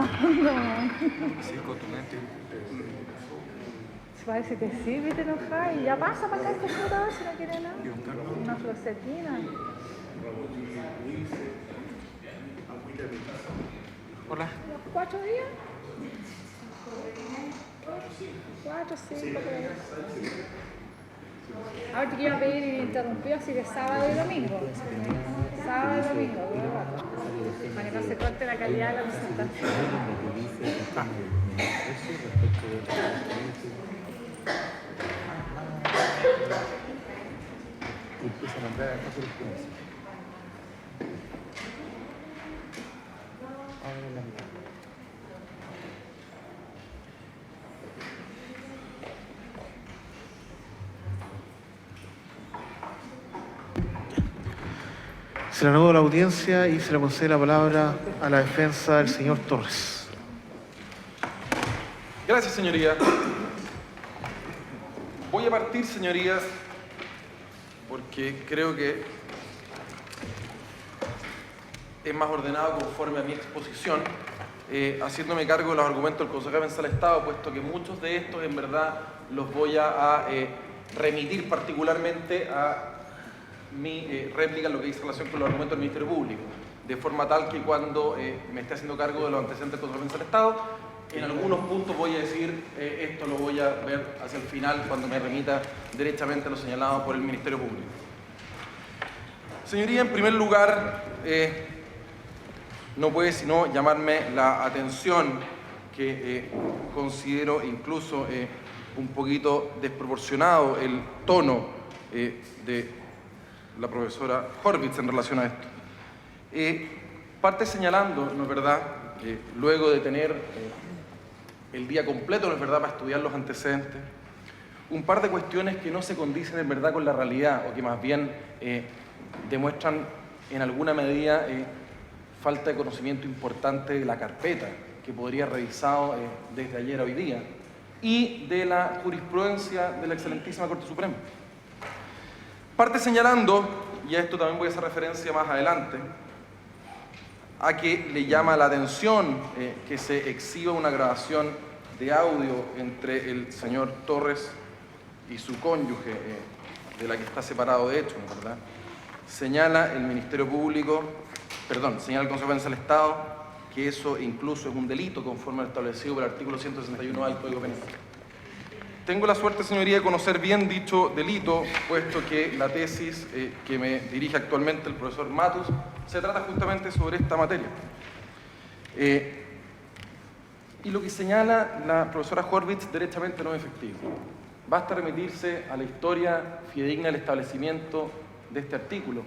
No. Sí, cotonete. Parece que sí, viste, no fai. Ya pasa para acá este computador si no quiere nada. Una flosetina. Hola. ¿Unos 4 días? 4, 5, por ahí. Ahora te iba a pedir ininterrumpido, así que sábado y domingo. Sábado y domingo, todo el rato. Para que no se corte la calidad de la presentación. Empieza a nombrar a jurisprudencia. Ahora la mitad. Se reanuda la audiencia y se le concede la palabra a la defensa del señor Torres. Gracias, señoría. Voy a partir, señorías, porque creo que es más ordenado conforme a mi exposición, haciéndome cargo de los argumentos del Consejo de Defensa del Estado, puesto que muchos de estos en verdad los voy a remitir particularmente a mi réplica en lo que dice relación con los argumentos del Ministerio Público, de forma tal que cuando me esté haciendo cargo de los antecedentes del Consejo de Defensa del Estado, en algunos puntos voy a decir, esto lo voy a ver hacia el final cuando me remita derechamente a lo señalado por el Ministerio Público. Señoría, en primer lugar, no puede sino llamarme la atención que considero incluso un poquito desproporcionado el tono de la profesora Horvitz en relación a esto. Parte señalando, ¿no es verdad?, luego de tener el día completo, ¿no es verdad?, para estudiar los antecedentes, un par de cuestiones que no se condicen en verdad con la realidad o que más bien demuestran en alguna medida falta de conocimiento importante de la carpeta que podría haber revisado desde ayer a hoy día y de la jurisprudencia de la excelentísima Corte Suprema. Parte señalando, y a esto también voy a hacer referencia más adelante, a que le llama la atención que se exhiba una grabación de audio entre el señor Torres y su cónyuge, de la que está separado de hecho, ¿no es verdad? Señala el Ministerio Público, señala el Consejo de Defensa del Estado que eso incluso es un delito conforme al establecido por el artículo 161A del Código Penal. Tengo la suerte, señoría, de conocer bien dicho delito, puesto que la tesis que me dirige actualmente el profesor Matus se trata justamente sobre esta materia. Y lo que señala la profesora Horvitz derechamente no es efectivo. Basta remitirse a la historia fidedigna del establecimiento de este artículo,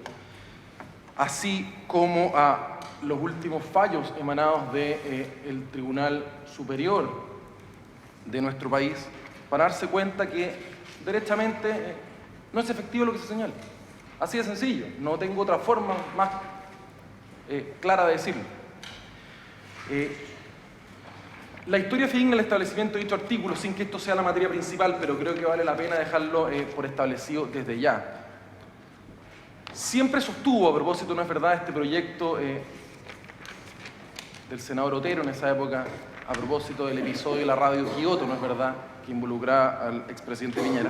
así como a los últimos fallos emanados del Tribunal Superior de nuestro país, para darse cuenta que derechamente no es efectivo lo que se señala. Así de sencillo, no tengo otra forma más clara de decirlo. La historia fidedigna del establecimiento de dicho artículo, sin que esto sea la materia principal, pero creo que vale la pena dejarlo por establecido desde ya. Siempre sostuvo, a propósito, no es verdad, este proyecto del senador Otero en esa época, a propósito del episodio de la radio Kioto, no es verdad, que involucraba al expresidente Piñera,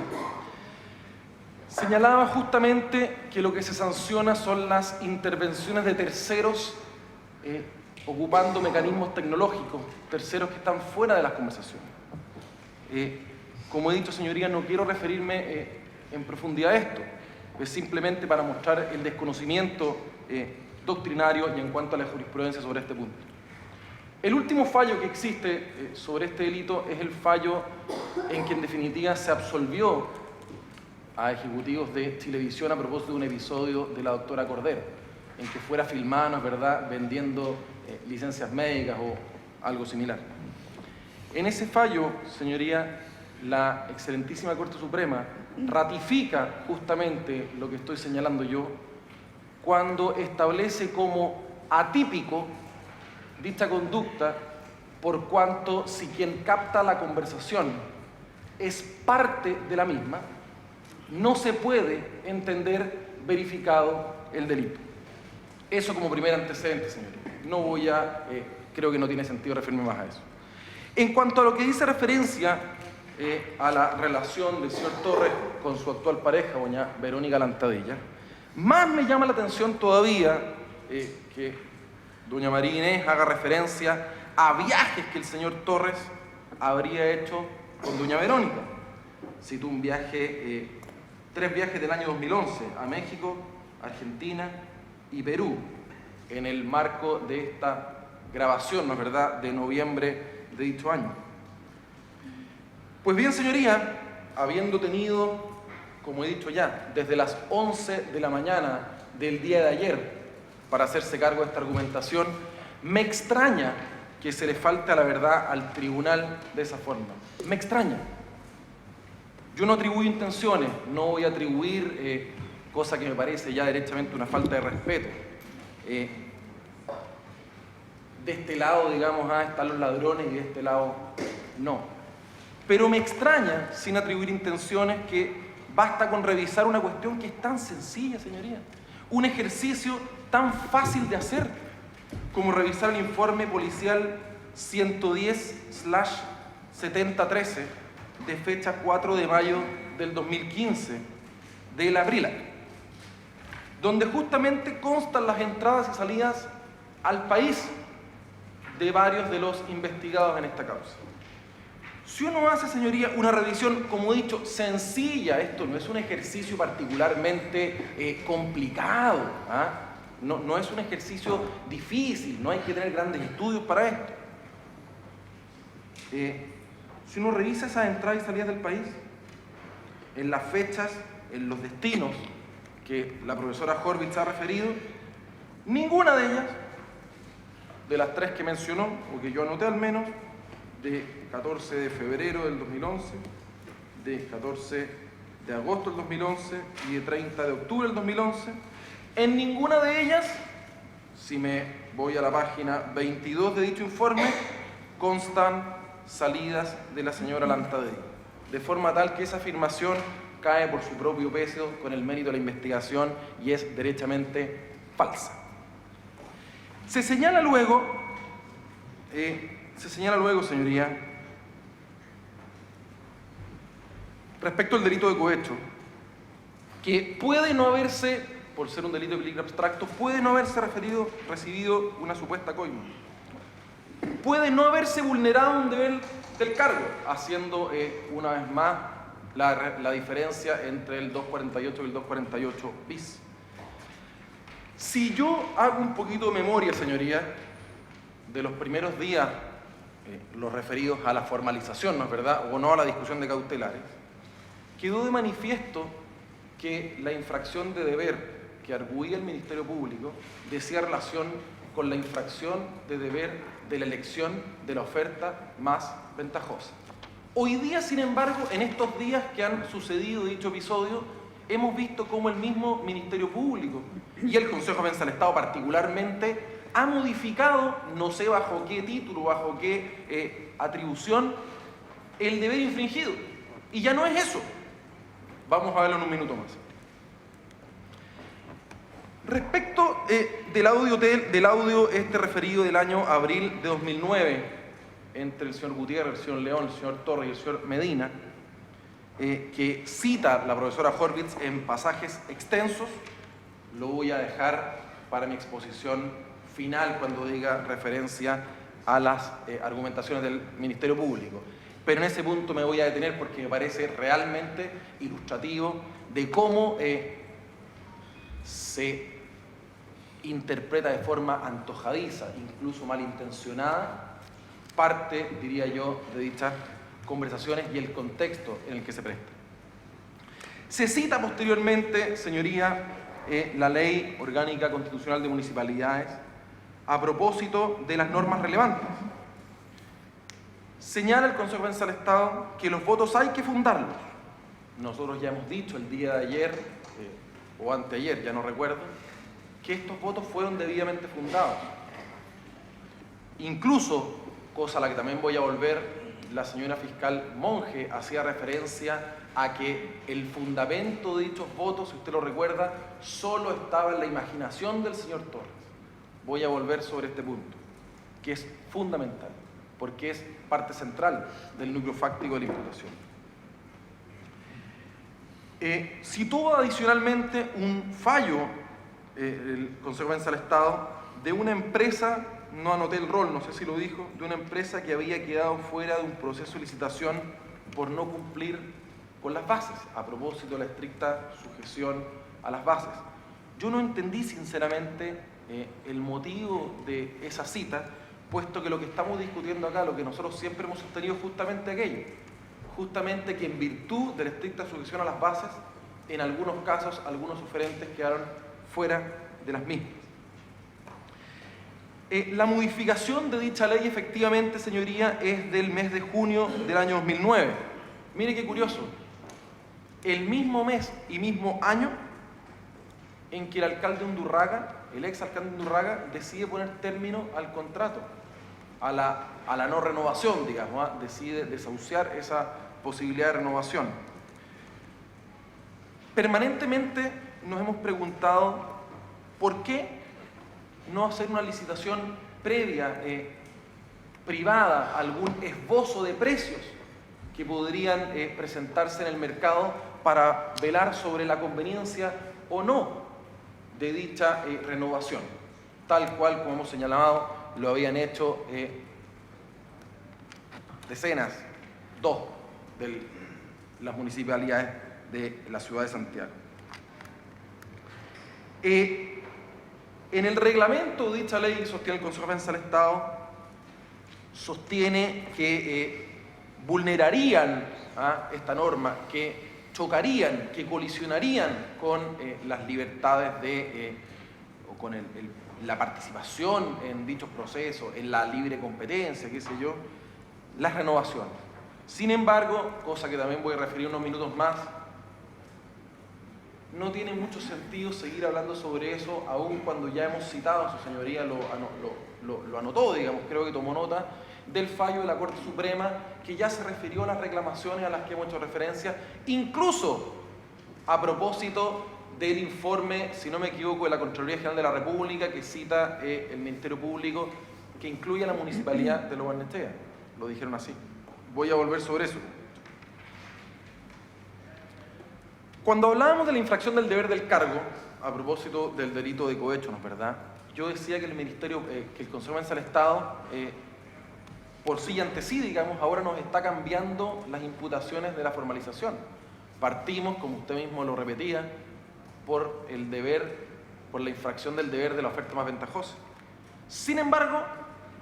señalaba justamente que lo que se sanciona son las intervenciones de terceros ocupando mecanismos tecnológicos, terceros que están fuera de las conversaciones. Como he dicho, señoría, no quiero referirme en profundidad a esto, es simplemente para mostrar el desconocimiento doctrinario y en cuanto a la jurisprudencia sobre este punto. El último fallo que existe sobre este delito es el fallo en que en definitiva se absolvió a ejecutivos de Chilevisión a propósito de un episodio de la doctora Cordero, en que fuera filmada, ¿no es verdad?, vendiendo licencias médicas o algo similar. En ese fallo, señoría, la excelentísima Corte Suprema ratifica justamente lo que estoy señalando yo cuando establece como atípico dicha conducta, por cuanto si quien capta la conversación es parte de la misma, no se puede entender verificado el delito. Eso como primer antecedente, señoría. No voy a creo que no tiene sentido referirme más a eso. En cuanto a lo que dice referencia a la relación del señor Torres con su actual pareja, doña Verónica Lantadilla, más me llama la atención todavía que doña María Inés haga referencia a viajes que el señor Torres habría hecho con doña Verónica. Cito un viaje, 3 viajes del año 2011 a México, Argentina y Perú, en el marco de esta grabación, ¿no es verdad?, de noviembre de dicho año. Pues bien, señoría, habiendo tenido, como he dicho ya, desde las 11 de la mañana del día de ayer para hacerse cargo de esta argumentación, me extraña que se le falte a la verdad al tribunal de esa forma. Me extraña. Yo no atribuyo intenciones, no voy a atribuir cosa que me parece ya derechamente una falta de respeto. De este lado, digamos, están los ladrones y de este lado no. Pero me extraña, sin atribuir intenciones, que basta con revisar una cuestión que es tan sencilla, señoría. Un ejercicio tan fácil de hacer como revisar el informe policial 110/7013 de fecha 4 de mayo del 2015 de la Brila, donde justamente constan las entradas y salidas al país de varios de los investigados en esta causa. Si uno hace, señoría, una revisión, como he dicho, sencilla, esto no es un ejercicio particularmente complicado, no es un ejercicio difícil, no hay que tener grandes estudios para esto. Si uno revisa esas entradas y salidas del país, en las fechas, en los destinos que la profesora Horvitz ha referido, ninguna de ellas, de las 3 que mencionó, o que yo anoté al menos, de 14 de febrero del 2011, de 14 de agosto del 2011 y de 30 de octubre del 2011, en ninguna de ellas, si me voy a la página 22 de dicho informe, constan salidas de la señora Lantadilla, de forma tal que esa afirmación cae por su propio peso con el mérito de la investigación y es derechamente falsa. Se señala luego, señoría, respecto al delito de cohecho, que puede no haberse, por ser un delito de peligro abstracto, puede no haberse recibido una supuesta coima. Puede no haberse vulnerado un deber del cargo, haciendo una vez más la diferencia entre el 248 y el 248 bis. Si yo hago un poquito de memoria, señoría, de los primeros días, los referidos a la formalización, ¿no es verdad?, o no a la discusión de cautelares, quedó de manifiesto que la infracción de deber que arguía el Ministerio Público decía relación con la infracción de deber de la elección de la oferta más ventajosa. Hoy día, sin embargo, en estos días que han sucedido dicho episodio, hemos visto cómo el mismo Ministerio Público y el Consejo de Defensa del Estado particularmente ha modificado, no sé bajo qué título, bajo qué atribución, el deber infringido. Y ya no es eso. Vamos a verlo en un minuto más. Respecto del audio referido del año abril de 2009, entre el señor Gutiérrez, el señor León, el señor Torres y el señor Medina, que cita la profesora Horvitz en pasajes extensos, lo voy a dejar para mi exposición final cuando diga referencia a las argumentaciones del Ministerio Público. Pero en ese punto me voy a detener porque me parece realmente ilustrativo de cómo se interpreta de forma antojadiza, incluso malintencionada, parte, diría yo, de dichas conversaciones y el contexto en el que se presta. Se cita posteriormente, señoría, la Ley Orgánica Constitucional de Municipalidades a propósito de las normas relevantes. Señala el Consejo de Defensa del Estado que los votos hay que fundarlos. Nosotros ya hemos dicho el día de ayer, o anteayer, ya no recuerdo, que estos votos fueron debidamente fundados. Incluso, cosa a la que también voy a volver, la señora fiscal Monge hacía referencia a que el fundamento de dichos votos, si usted lo recuerda, solo estaba en la imaginación del señor Torres. Voy a volver sobre este punto. que es fundamental, porque es parte central del núcleo fáctico de la imputación. Situó adicionalmente un fallo, el Consejo de Defensa del Estado, de una empresa, no anoté el rol, no sé si lo dijo, de una empresa que había quedado fuera de un proceso de licitación por no cumplir con las bases, a propósito de la estricta sujeción a las bases. Yo no entendí sinceramente el motivo de esa cita, puesto que lo que estamos discutiendo acá, lo que nosotros siempre hemos sostenido es justamente aquello, justamente que en virtud de la estricta sujeción a las bases, en algunos casos, algunos oferentes quedaron fuera de las mismas. La modificación de dicha ley, efectivamente, señoría, es del mes de junio del año 2009. Mire qué curioso, el mismo mes y mismo año en que el alcalde Undurraga, el ex alcalde Undurraga, decide poner término al contrato, a la no renovación, digamos, decide desahuciar esa posibilidad de renovación. Permanentemente nos hemos preguntado por qué no hacer una licitación previa, privada, algún esbozo de precios que podrían presentarse en el mercado para velar sobre la conveniencia o no de dicha renovación, tal cual, como hemos señalado, lo habían hecho decenas, dos de las municipalidades de la ciudad de Santiago. En el reglamento de dicha ley, sostiene el Consejo de Defensa del Estado, sostiene que vulnerarían esta norma, que chocarían, que colisionarían con las libertades o con la participación en dichos procesos, en la libre competencia, qué sé yo, las renovaciones. Sin embargo, cosa que también voy a referir unos minutos más, no tiene mucho sentido seguir hablando sobre eso, aun cuando ya hemos citado, su señoría lo anotó, digamos, creo que tomó nota, del fallo de la Corte Suprema, que ya se refirió a las reclamaciones a las que hemos hecho referencia, incluso a propósito del informe, si no me equivoco, de la Contraloría General de la República, que cita el Ministerio Público, que incluye a la Municipalidad de Lo Barnechea. Lo dijeron así. Voy a volver sobre eso. Cuando hablábamos de la infracción del deber del cargo, a propósito del delito de cohecho, ¿no es verdad? Yo decía que el Ministerio, que el Consejo de Defensa del Estado, por sí y ante sí, digamos, ahora nos está cambiando las imputaciones de la formalización. Partimos, como usted mismo lo repetía, por la infracción del deber de la oferta más ventajosa. Sin embargo,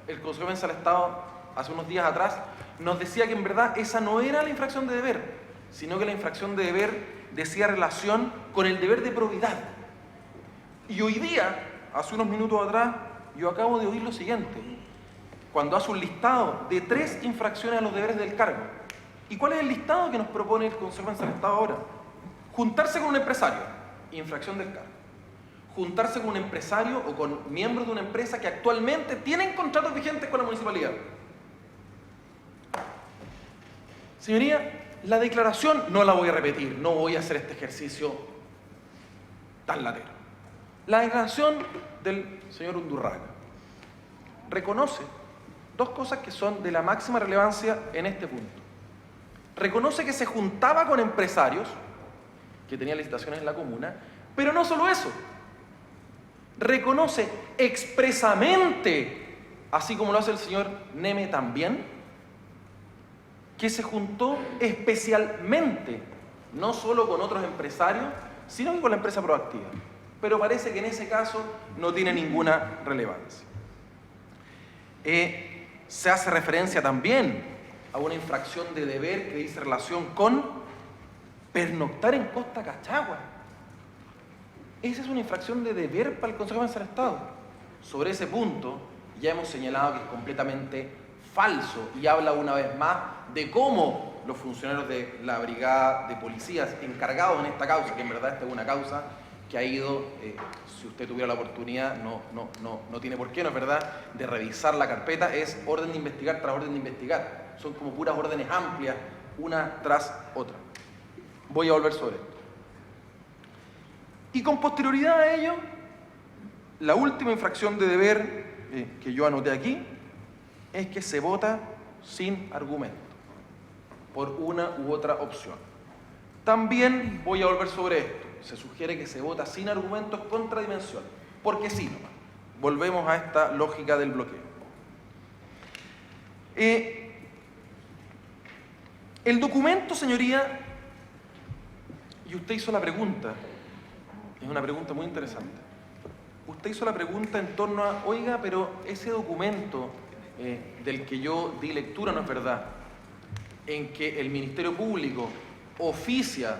el Consejo de Defensa del Estado, hace unos días atrás, nos decía que en verdad esa no era la infracción de deber, sino que la infracción de deber decía relación con el deber de probidad. Y hoy día, hace unos minutos atrás, yo acabo de oír lo siguiente, cuando hace un listado de 3 infracciones a los deberes del cargo. ¿Y cuál es el listado que nos propone el Consejo de Defensa del Estado ahora? Juntarse con un empresario, infracción del cargo. Juntarse con un empresario o con miembros de una empresa que actualmente tienen contratos vigentes con la municipalidad. Señoría, la declaración no la voy a repetir, no voy a hacer este ejercicio tan latero. La declaración del señor Undurraga reconoce 2 cosas que son de la máxima relevancia en este punto. Reconoce que se juntaba con empresarios que tenían licitaciones en la comuna, pero no solo eso. Reconoce expresamente, así como lo hace el señor Neme también, que se juntó especialmente, no solo con otros empresarios, sino que con la empresa Proactiva. Pero parece que en ese caso no tiene ninguna relevancia. Se hace referencia también a una infracción de deber que dice relación con pernoctar en Costa Cachagua. Esa es una infracción de deber para el Consejo de Defensa del Estado. Sobre ese punto ya hemos señalado que es completamente falso y habla una vez más de cómo los funcionarios de la brigada de policías encargados en esta causa, que en verdad esta es una causa que ha ido, si usted tuviera la oportunidad, no tiene por qué, no es verdad, de revisar la carpeta, es orden de investigar tras orden de investigar. Son como puras órdenes amplias, una tras otra. Voy a volver sobre esto. Y con posterioridad a ello, la última infracción de deber que yo anoté aquí es que se vota sin argumento, por una u otra opción. También voy a volver sobre esto. Se sugiere que se vota sin argumentos contra dimensión, porque sí nomás. Volvemos a esta lógica del bloqueo. El documento, señoría, y usted hizo la pregunta, es una pregunta muy interesante. Usted hizo la pregunta en torno a, oiga, pero ese documento del que yo di lectura, ¿no es verdad?, en que el Ministerio Público oficia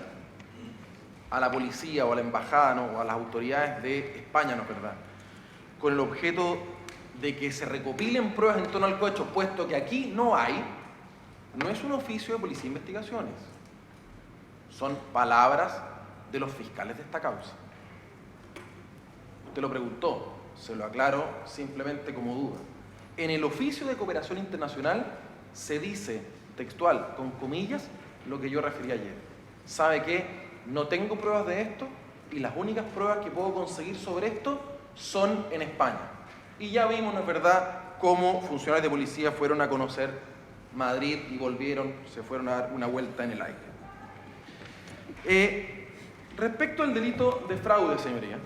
a la policía o a la embajada, ¿no?, o a las autoridades de España, ¿no es verdad?, con el objeto de que se recopilen pruebas en torno al cohecho, puesto que aquí no hay, no es un oficio de policía de investigaciones. Son palabras de los fiscales de esta causa. Usted lo preguntó, se lo aclaro simplemente como duda. En el oficio de cooperación internacional se dice textual, con comillas, lo que yo referí ayer. ¿Sabe qué? No tengo pruebas de esto y las únicas pruebas que puedo conseguir sobre esto son en España. Y ya vimos, ¿no es verdad?, cómo funcionarios de policía fueron a conocer Madrid y volvieron, se fueron a dar una vuelta en el aire. Respecto al delito de fraude, señoría,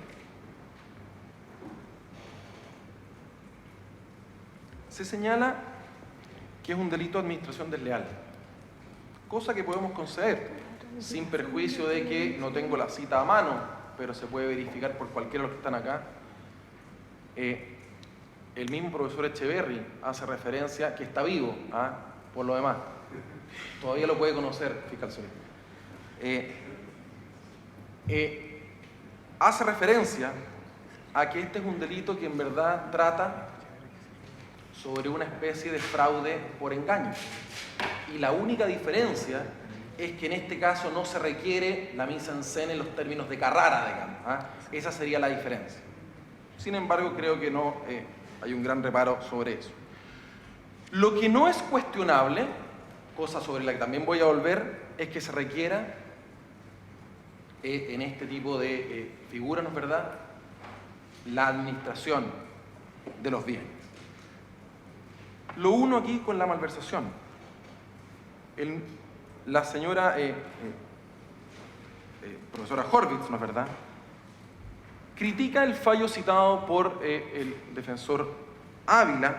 se señala que es un delito de administración desleal, cosa que podemos conceder, sin perjuicio de que no tengo la cita a mano, pero se puede verificar por cualquiera de los que están acá. El mismo profesor Echeverry hace referencia, que está vivo, por lo demás, todavía lo puede conocer, fiscal Solís. Hace referencia a que este es un delito que en verdad trata sobre una especie de fraude por engaño. Y la única diferencia es que en este caso no se requiere la mise en scène en los términos de Carrara, digamos. Esa sería la diferencia. Sin embargo, creo que no hay un gran reparo sobre eso. Lo que no es cuestionable, cosa sobre la que también voy a volver, es que se requiera en este tipo de figuras, ¿no es verdad?, la administración de los bienes. Lo uno aquí con la malversación. La señora profesora Horvitz, ¿no es verdad?, critica el fallo citado por el defensor Ávila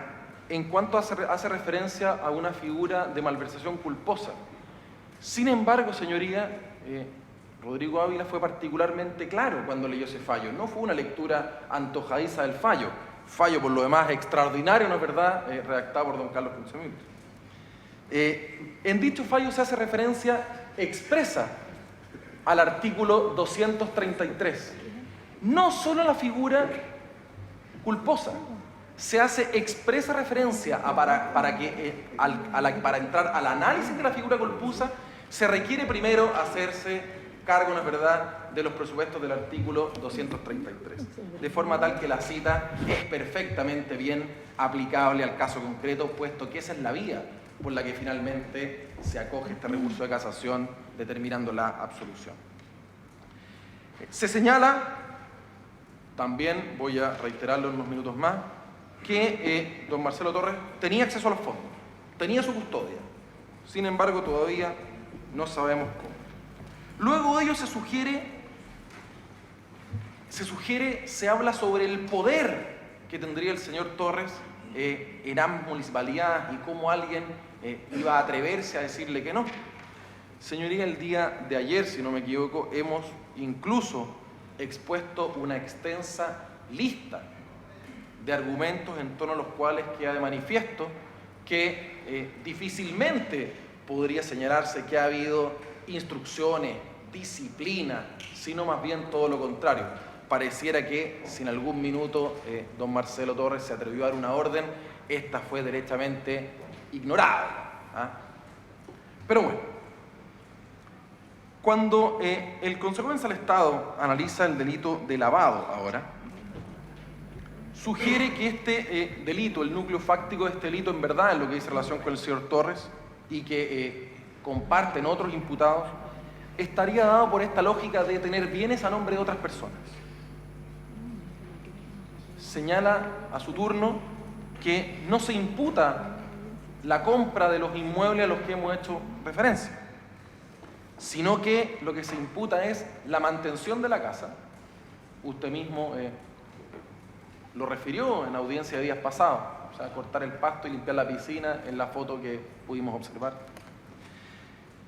en cuanto hace referencia a una figura de malversación culposa. Sin embargo, señoría, Rodrigo Ávila fue particularmente claro cuando leyó ese fallo. No fue una lectura antojadiza del fallo. Fallo, por lo demás, extraordinario, ¿no es verdad?, redactado por don Carlos Punzemil. En dicho fallo se hace referencia expresa al artículo 233. No solo a la figura culposa, se hace expresa referencia para entrar al análisis de la figura culposa, se requiere primero hacerse cargo, ¿no es verdad?, de los presupuestos del artículo 233, de forma tal que la cita es perfectamente bien aplicable al caso concreto, puesto que esa es la vía por la que finalmente se acoge este recurso de casación determinando la absolución. Se señala, también voy a reiterarlo en unos minutos más, que don Marcelo Torres tenía acceso a los fondos, tenía su custodia, sin embargo todavía no sabemos cómo. Luego de ello se habla sobre el poder que tendría el señor Torres en ambas municipalidades y cómo alguien iba a atreverse a decirle que no. Señoría, el día de ayer, si no me equivoco, hemos incluso expuesto una extensa lista de argumentos en torno a los cuales queda de manifiesto que difícilmente podría señalarse que ha habido instrucciones, disciplina, sino más bien todo lo contrario. Pareciera que si en algún minuto don Marcelo Torres se atrevió a dar una orden, esta fue derechamente ignorada. Pero bueno, cuando el Consejo de Defensa del Estado analiza el delito de lavado ahora, sugiere que este delito, el núcleo fáctico de este delito, en verdad, en lo que dice relación con el señor Torres y que comparten otros imputados, estaría dado por esta lógica de tener bienes a nombre de otras personas. Señala a su turno que no se imputa la compra de los inmuebles a los que hemos hecho referencia, sino que lo que se imputa es la mantención de la casa. Usted mismo lo refirió en audiencia de días pasados, o sea, cortar el pasto y limpiar la piscina en la foto que pudimos observar.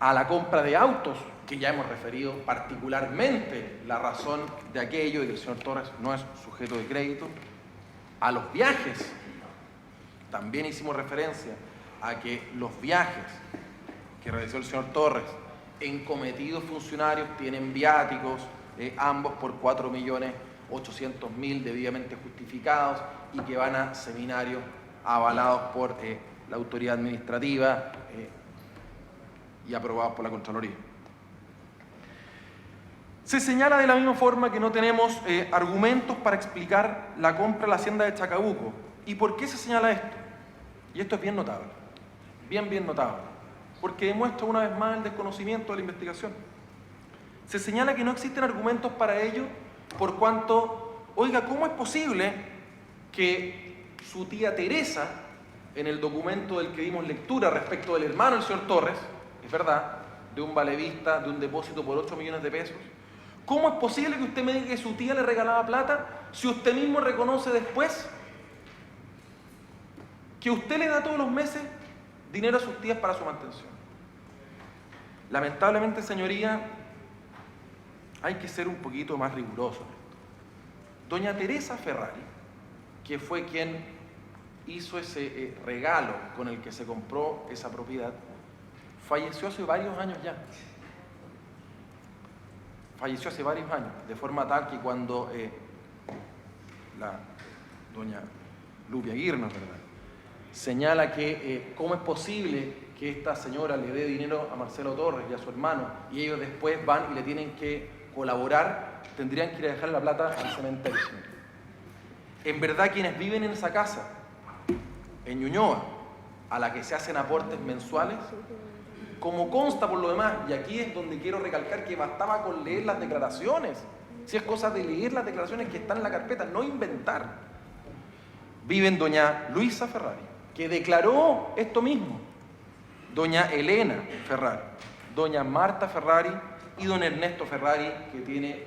A la compra de autos, que ya hemos referido particularmente la razón de aquello y que el señor Torres no es sujeto de crédito. A los viajes, también hicimos referencia a que los viajes que realizó el señor Torres en cometidos funcionarios tienen viáticos, ambos por 4.800.000 debidamente justificados y que van a seminarios avalados por la autoridad administrativa y aprobados por la Contraloría. Se señala de la misma forma que no tenemos argumentos para explicar la compra de la hacienda de Chacabuco. ¿Y por qué se señala esto? Y esto es bien notable, bien notable, porque demuestra una vez más el desconocimiento de la investigación. Se señala que no existen argumentos para ello por cuanto, oiga, ¿cómo es posible que su tía Teresa, en el documento del que dimos lectura respecto del hermano del señor Torres, es verdad, de un valevista, de un depósito por 8 millones de pesos, ¿cómo es posible que usted me diga que su tía le regalaba plata si usted mismo reconoce después que usted le da todos los meses dinero a sus tías para su mantención? Lamentablemente, señoría, hay que ser un poquito más riguroso. Doña Teresa Ferrari, que fue quien hizo ese regalo con el que se compró esa propiedad, falleció hace varios años ya. Falleció hace varios años, de forma tal que cuando la doña Lupia Aguirre, ¿verdad?, señala que cómo es posible que esta señora le dé dinero a Marcelo Torres y a su hermano y ellos después van y le tienen que colaborar, tendrían que ir a dejar la plata al cementerio. En verdad, quienes viven en esa casa, en Ñuñoa, a la que se hacen aportes mensuales, como consta por lo demás, y aquí es donde quiero recalcar que bastaba con leer las declaraciones, si es cosa de leer las declaraciones que están en la carpeta, no inventar. Viven doña Luisa Ferrari, que declaró esto mismo, doña Elena Ferrari, doña Marta Ferrari y don Ernesto Ferrari, que tiene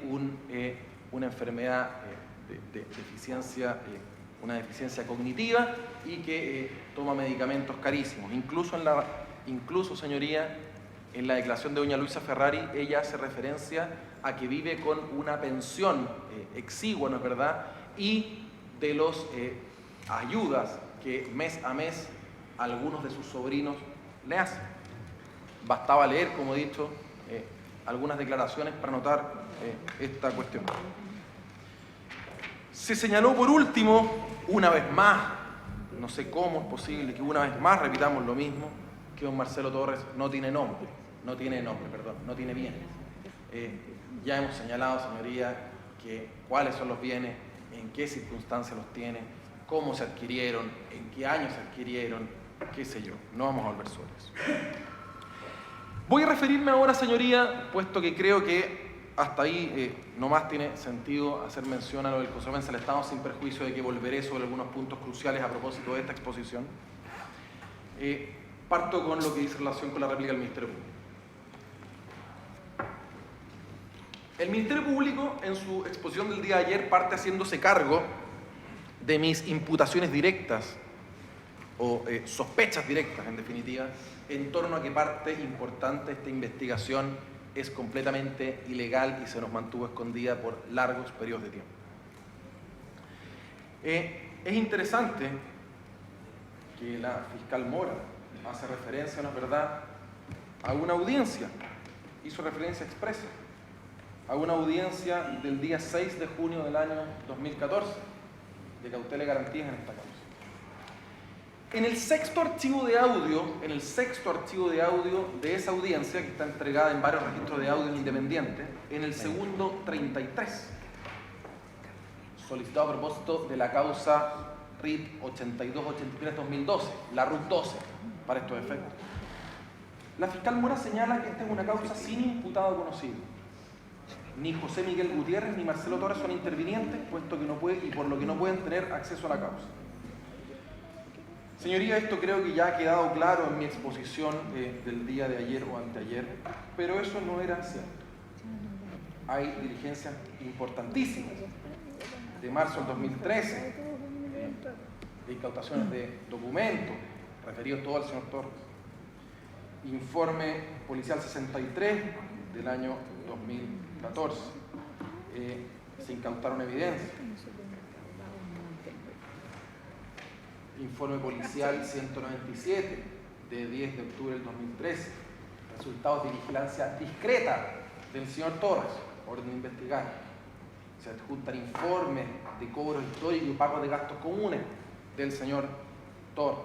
una enfermedad de deficiencia, una deficiencia cognitiva y que toma medicamentos carísimos. Incluso, señoría, en la declaración de doña Luisa Ferrari, ella hace referencia a que vive con una pensión exigua, ¿no es verdad?, y de los ayudas que mes a mes algunos de sus sobrinos le hacen. Bastaba leer, como he dicho, algunas declaraciones para notar esta cuestión. Se señaló por último, una vez más, no sé cómo es posible que una vez más repitamos lo mismo, que don Marcelo Torres no tiene bienes. Ya hemos señalado, señoría, cuáles son los bienes, en qué circunstancias los tiene, cómo se adquirieron, en qué años se adquirieron, qué sé yo. No vamos a volver sobre eso. Voy a referirme ahora, señoría, puesto que creo que hasta ahí nomás tiene sentido hacer mención a lo del Consecuencia del Estado, sin perjuicio de que volveré sobre algunos puntos cruciales a propósito de esta exposición. Parto con lo que dice relación con la réplica del Ministerio Público. El Ministerio Público, en su exposición del día de ayer, parte haciéndose cargo de mis imputaciones directas o sospechas directas, en definitiva, en torno a que parte importante de esta investigación es completamente ilegal y se nos mantuvo escondida por largos periodos de tiempo. Es interesante que la fiscal Mora hace referencia, ¿no es verdad?, a una audiencia, hizo referencia expresa, a una audiencia del día 6 de junio del año 2014, de cautela y garantías en esta causa. En el sexto archivo de audio de esa audiencia, que está entregada en varios registros de audio independientes, en el segundo 33, solicitado a propósito de la causa RIT 8283-2012, la RUT 12, para estos efectos, la fiscal Mora señala que esta es una causa sin imputado conocido. Ni José Miguel Gutiérrez ni Marcelo Torres son intervinientes, puesto que no pueden y por lo que no pueden tener acceso a la causa. Señoría, esto creo que ya ha quedado claro en mi exposición del día de ayer o anteayer, pero eso no era cierto. Hay diligencias importantísimas de marzo del 2013, de incautaciones de documentos referidos todo al señor Torres. Informe policial 63 del año 2014. Se incautaron evidencias. Informe policial 197 de 10 de octubre del 2013. Resultados de vigilancia discreta del señor Torres. Orden de investigar. Se adjuntan informes de cobros históricos y pagos de gastos comunes del señor Torres.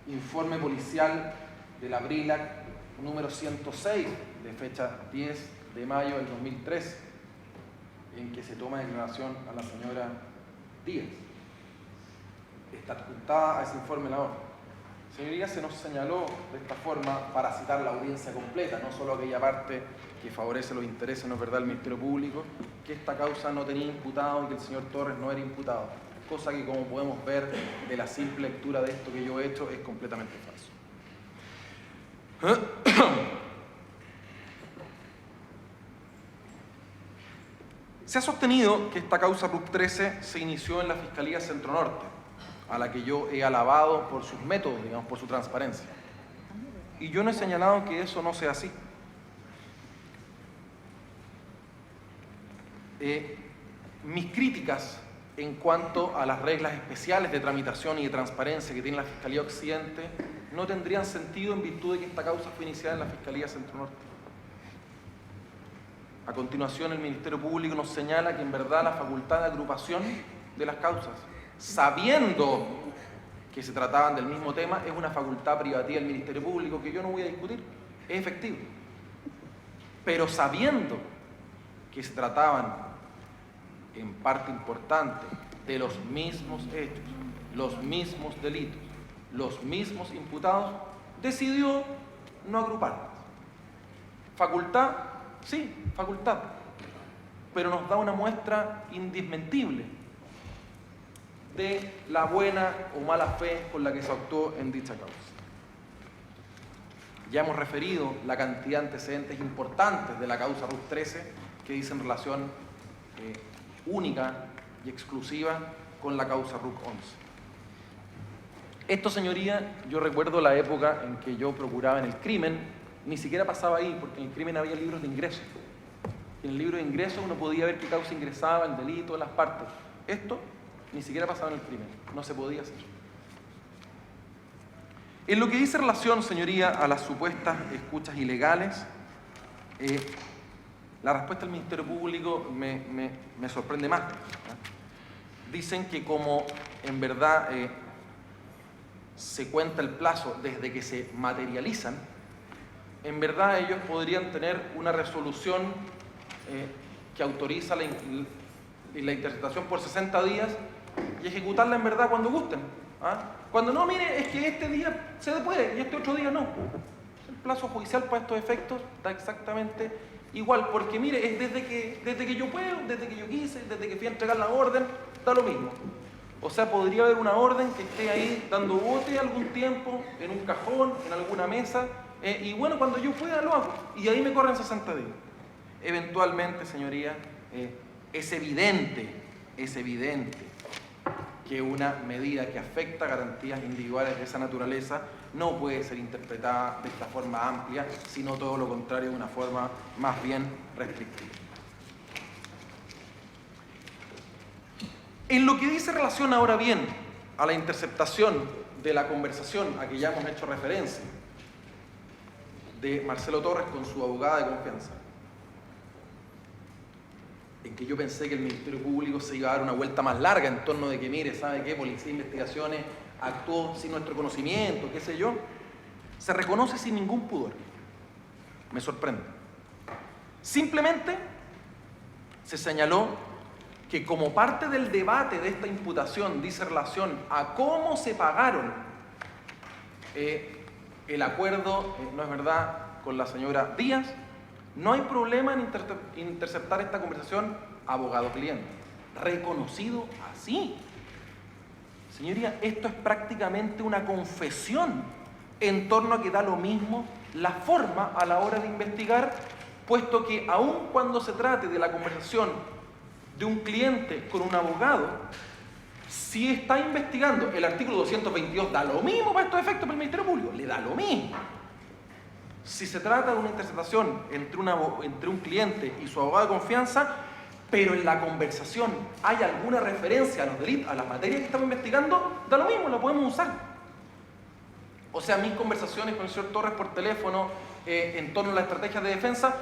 Informe policial del Abrilac número 106 de fecha 10 de mayo del 2013, en que se toma declaración a la señora Díaz. Está adjuntada a ese informe la orden. Señorías, se nos señaló de esta forma para citar la audiencia completa, no solo aquella parte que favorece los intereses, no es verdad, del Ministerio Público, que esta causa no tenía imputado y que el señor Torres no era imputado, cosa que, como podemos ver de la simple lectura de esto que yo he hecho, es completamente falso. Se ha sostenido que esta causa RUP 13 se inició en la Fiscalía Centro Norte, a la que yo he alabado por sus métodos, digamos, por su transparencia. Y yo no he señalado que eso no sea así. Mis críticas en cuanto a las reglas especiales de tramitación y de transparencia que tiene la Fiscalía Occidente no tendrían sentido en virtud de que esta causa fue iniciada en la Fiscalía Centro Norte. A continuación, el Ministerio Público nos señala que en verdad la facultad de agrupación de las causas, sabiendo que se trataban del mismo tema, es una facultad privativa del Ministerio Público que yo no voy a discutir, es efectivo. Pero sabiendo que se trataban en parte importante de los mismos hechos, los mismos delitos, los mismos imputados, decidió no agruparlas. Facultad, sí, facultad, pero nos da una muestra indesmentible de la buena o mala fe con la que se actuó en dicha causa. Ya hemos referido la cantidad de antecedentes importantes de la causa RUP 13 que dicen relación única y exclusiva con la causa RUP 11. Esto, señoría, yo recuerdo la época en que yo procuraba en el crimen, ni siquiera pasaba ahí, porque en el crimen había libros de ingresos. En el libro de ingresos uno podía ver qué causa ingresaba, el delito, las partes. Esto ni siquiera pasaba en el crimen, no se podía hacer. En lo que dice relación, señoría, a las supuestas escuchas ilegales, la respuesta del Ministerio Público me sorprende más. Dicen que como en verdad se cuenta el plazo desde que se materializan, en verdad ellos podrían tener una resolución que autoriza la interceptación por 60 días y ejecutarla en verdad cuando gusten. Cuando no, mire, es que este día se puede y este otro día no. El plazo judicial para estos efectos da exactamente igual, porque mire, es desde que yo puedo, desde que yo quise, desde que fui a entregar la orden, da lo mismo. O sea, podría haber una orden que esté ahí dando bote algún tiempo, en un cajón, en alguna mesa, y bueno, cuando yo pueda lo hago, y ahí me corren 60 días. Eventualmente, señoría, es evidente que una medida que afecta garantías individuales de esa naturaleza no puede ser interpretada de esta forma amplia, sino todo lo contrario, de una forma más bien restrictiva. En lo que dice relación ahora bien a la interceptación de la conversación a que ya hemos hecho referencia de Marcelo Torres con su abogada de confianza, en que yo pensé que el Ministerio Público se iba a dar una vuelta más larga en torno de que, mire, ¿sabe qué? Policía de Investigaciones actuó sin nuestro conocimiento, qué sé yo. Se reconoce sin ningún pudor. Me sorprende. Simplemente se señaló que como parte del debate de esta imputación dice relación a cómo se pagaron el acuerdo, no es verdad, con la señora Díaz, no hay problema en interceptar esta conversación abogado-cliente. Reconocido así. Señoría, esto es prácticamente una confesión en torno a que da lo mismo la forma a la hora de investigar, puesto que aun cuando se trate de la conversación de un cliente con un abogado, si está investigando el artículo 222, da lo mismo para estos efectos para el Ministerio Público, le da lo mismo. Si se trata de una interceptación entre un cliente y su abogado de confianza, pero en la conversación hay alguna referencia a los delitos, a las materias que estamos investigando, da lo mismo, la podemos usar. O sea, mis conversaciones con el señor Torres por teléfono en torno a las estrategias de defensa,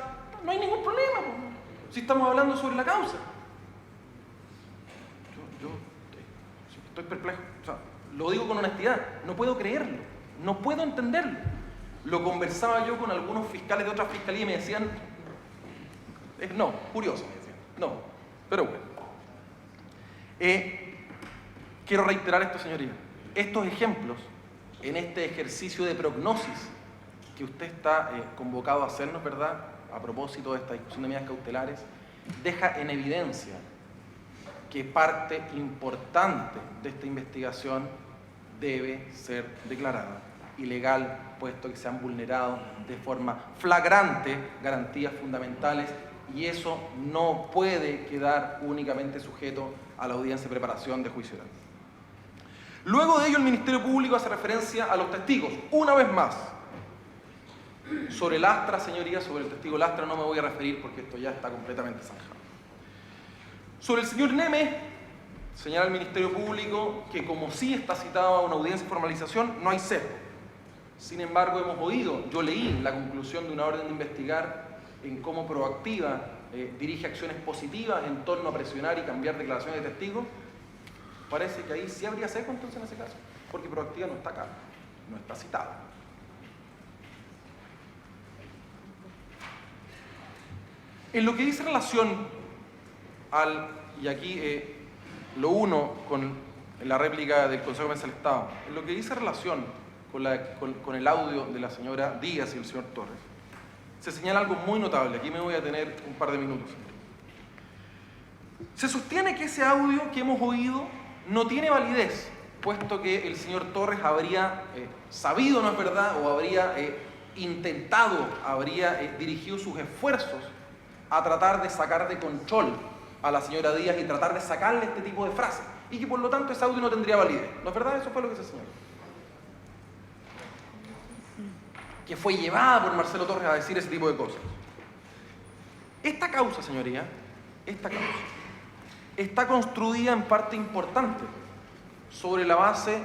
no hay ningún problema, si estamos hablando sobre la causa. Yo estoy perplejo, o sea, lo digo con honestidad, no puedo creerlo, no puedo entenderlo. Lo conversaba yo con algunos fiscales de otras fiscalías y me decían, no, curioso, me decían, no, pero bueno. Quiero reiterar esto, señoría, estos ejemplos en este ejercicio de prognosis que usted está convocado a hacernos, ¿verdad?, a propósito de esta discusión de medidas cautelares, deja en evidencia que parte importante de esta investigación debe ser declarada ilegal, puesto que se han vulnerado de forma flagrante garantías fundamentales, y eso no puede quedar únicamente sujeto a la audiencia de preparación de juicio oral. Luego de ello, el Ministerio Público hace referencia a los testigos. Una vez más, sobre Lastra, señoría, sobre el testigo Lastra no me voy a referir porque esto ya está completamente zanjado. Sobre el señor Neme, señala el Ministerio Público que como sí está citado a una audiencia de formalización, no hay cero. Sin embargo, hemos oído, yo leí la conclusión de una orden de investigar en cómo Proactiva dirige acciones positivas en torno a presionar y cambiar declaraciones de testigos. Parece que ahí sí habría seco entonces en ese caso, porque Proactiva no está acá, no está citado. En lo que dice relación y aquí lo uno con la réplica del Consejo de Defensa del Estado, en lo que dice relación con el audio de la señora Díaz y el señor Torres, se señala algo muy notable. Aquí me voy a tener un par de minutos. Se sostiene que ese audio que hemos oído no tiene validez, puesto que el señor Torres habría sabido, ¿no es verdad?, o habría habría dirigido sus esfuerzos a tratar de sacar de control a la señora Díaz y tratar de sacarle este tipo de frases, y que por lo tanto ese audio no tendría validez. ¿No es verdad? Eso fue lo que se señaló. Que fue llevada por Marcelo Torres a decir ese tipo de cosas. Esta causa, señoría, está construida en parte importante sobre la base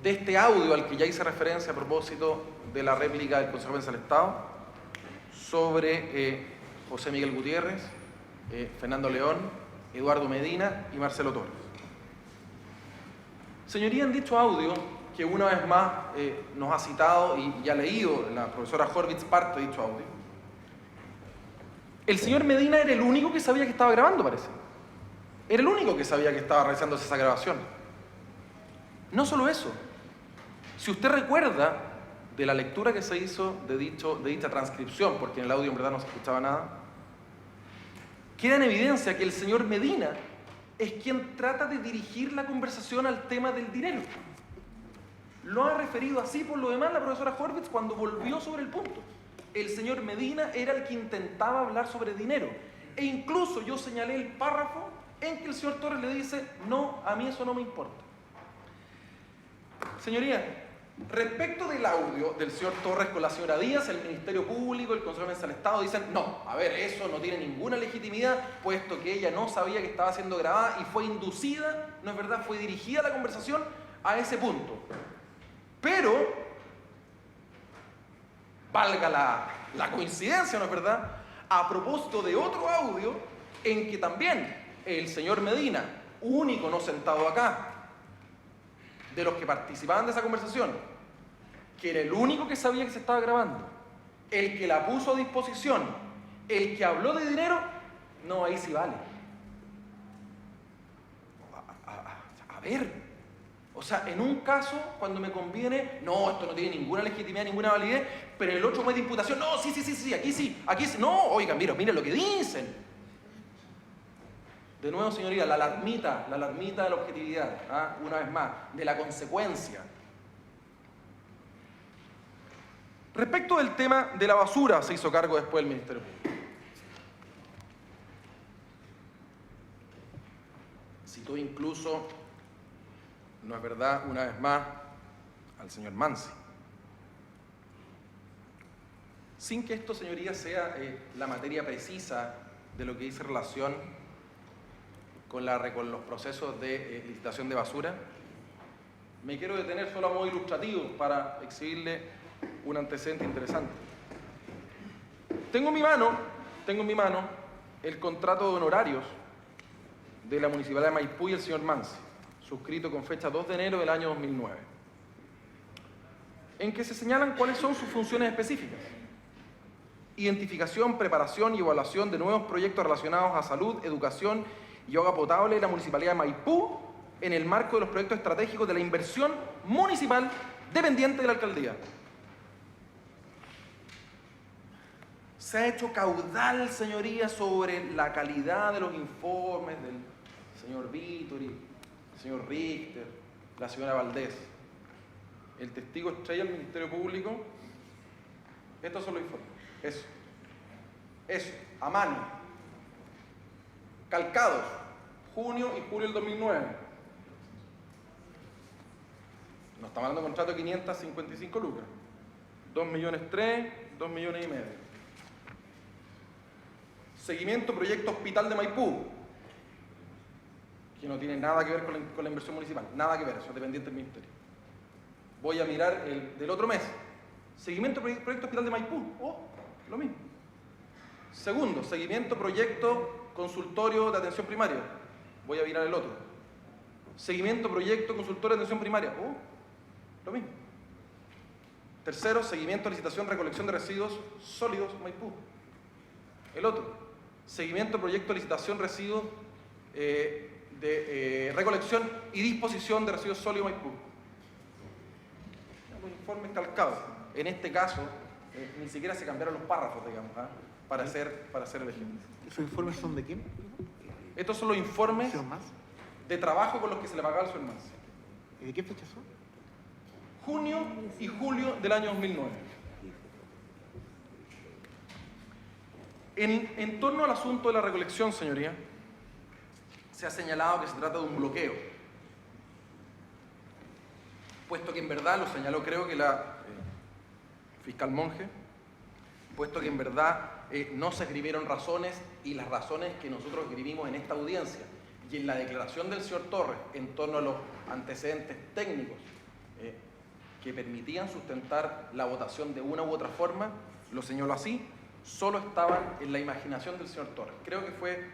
de este audio al que ya hice referencia a propósito de la réplica del Consejo de Defensa del Estado sobre José Miguel Gutiérrez, Fernando León, Eduardo Medina y Marcelo Torres. Señoría, en dicho audio, que una vez más nos ha citado y ya ha leído la profesora Horvitz parte de dicho audio, el señor Medina era el único que sabía que estaba grabando, parece. Era el único que sabía que estaba realizándose esa grabación. No solo eso, si usted recuerda de la lectura que se hizo de dicha transcripción, porque en el audio en verdad no se escuchaba nada, queda en evidencia que el señor Medina es quien trata de dirigir la conversación al tema del dinero. Lo ha referido así por lo demás la profesora Horvitz cuando volvió sobre el punto. El señor Medina era el que intentaba hablar sobre dinero. E incluso yo señalé el párrafo en que el señor Torres le dice, no, a mí eso no me importa. Señoría, respecto del audio del señor Torres con la señora Díaz, el Ministerio Público, el Consejo de Defensa del Estado dicen, no, a ver, eso no tiene ninguna legitimidad, puesto que ella no sabía que estaba siendo grabada y fue inducida, no es verdad, fue dirigida la conversación a ese punto. Pero, valga la coincidencia, ¿no es verdad?, a propósito de otro audio en que también el señor Medina, único no sentado acá, de los que participaban de esa conversación, que era el único que sabía que se estaba grabando, el que la puso a disposición, el que habló de dinero, no, ahí sí vale. A ver, o sea, en un caso, cuando me conviene, no, esto no tiene ninguna legitimidad, ninguna validez, pero en el otro medio de imputación, no, sí, aquí sí, no, oigan, miren lo que dicen. De nuevo, señoría, la alarmita de la objetividad, ¿ah? Una vez más, de la consecuencia. Respecto del tema de la basura, se hizo cargo después el Ministerio Público. Citó incluso, no es verdad, una vez más, al señor Mansi. Sin que esto, señoría, sea la materia precisa de lo que dice relación con los procesos de licitación de basura, me quiero detener solo a modo ilustrativo para exhibirle un antecedente interesante. Tengo en mi mano el contrato de honorarios de la Municipalidad de Maipú y el señor Mansi, suscrito con fecha 2 de enero del año 2009, en que se señalan cuáles son sus funciones específicas: identificación, preparación y evaluación de nuevos proyectos relacionados a salud, educación y agua potable de la Municipalidad de Maipú en el marco de los proyectos estratégicos de la inversión municipal dependiente de la alcaldía. Se ha hecho caudal, señoría, sobre la calidad de los informes del señor Vítori, el señor Richter, la señora Valdés. El testigo estrella del Ministerio Público, estos son los informes. Eso, a mano, calcados, junio y julio del 2009. No estamos hablando de contrato de 555 lucas, 2,3 millones, 2,5 millones. Seguimiento proyecto Hospital de Maipú, que no tiene nada que ver con la inversión municipal, nada que ver, eso es dependiente del ministerio. Voy a mirar el del otro mes. Seguimiento proyecto Hospital de Maipú, lo mismo. Segundo, seguimiento proyecto consultorio de atención primaria. Voy a mirar el otro. Seguimiento proyecto consultorio de atención primaria. Lo mismo. Tercero, seguimiento licitación recolección de residuos sólidos Maipú. El otro. Seguimiento proyecto licitación residuos de recolección y disposición de residuos sólidos Maipú. Los informes calcados. En este caso, ni siquiera se cambiaron los párrafos, digamos, para hacer el ejemplo. ¿Esos informes son de quién? Estos son los informes de trabajo con los que se le pagaba al señor Mansi. ¿Y de qué fecha son? Junio y julio del año 2009. En torno al asunto de la recolección, señoría, se ha señalado que se trata de un bloqueo, puesto que en verdad, lo señaló creo que la fiscal Monge, puesto que en verdad no se escribieron razones, y las razones que nosotros escribimos en esta audiencia y en la declaración del señor Torres en torno a los antecedentes técnicos que permitían sustentar la votación de una u otra forma, lo señaló así, solo estaban en la imaginación del señor Torres. Creo que fue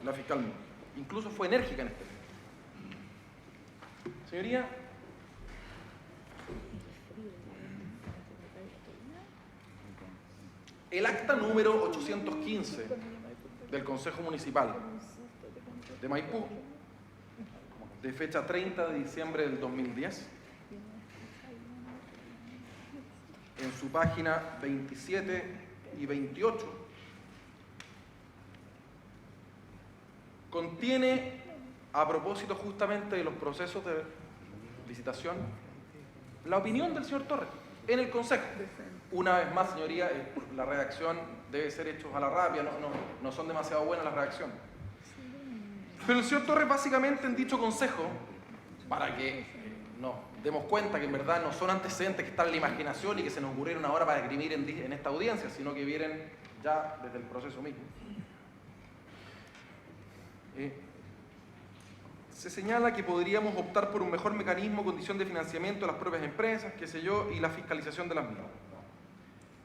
la fiscal Monge. Incluso fue enérgica en este tema. Señoría, el acta número 815 del Consejo Municipal de Maipú, de fecha 30 de diciembre del 2010, en su página 27 y 28, contiene, a propósito justamente de los procesos de licitación, la opinión del señor Torres en el Consejo. Una vez más, señoría, la redacción debe ser hecha a la rápida, no son demasiado buenas las redacciones. Pero el señor Torres, básicamente, en dicho Consejo, para que nos demos cuenta que en verdad no son antecedentes que están en la imaginación y que se nos ocurrieron ahora para escribir en esta audiencia, sino que vienen ya desde el proceso mismo. Se señala que podríamos optar por un mejor mecanismo, condición de financiamiento de las propias empresas, qué sé yo, y la fiscalización de las mismas.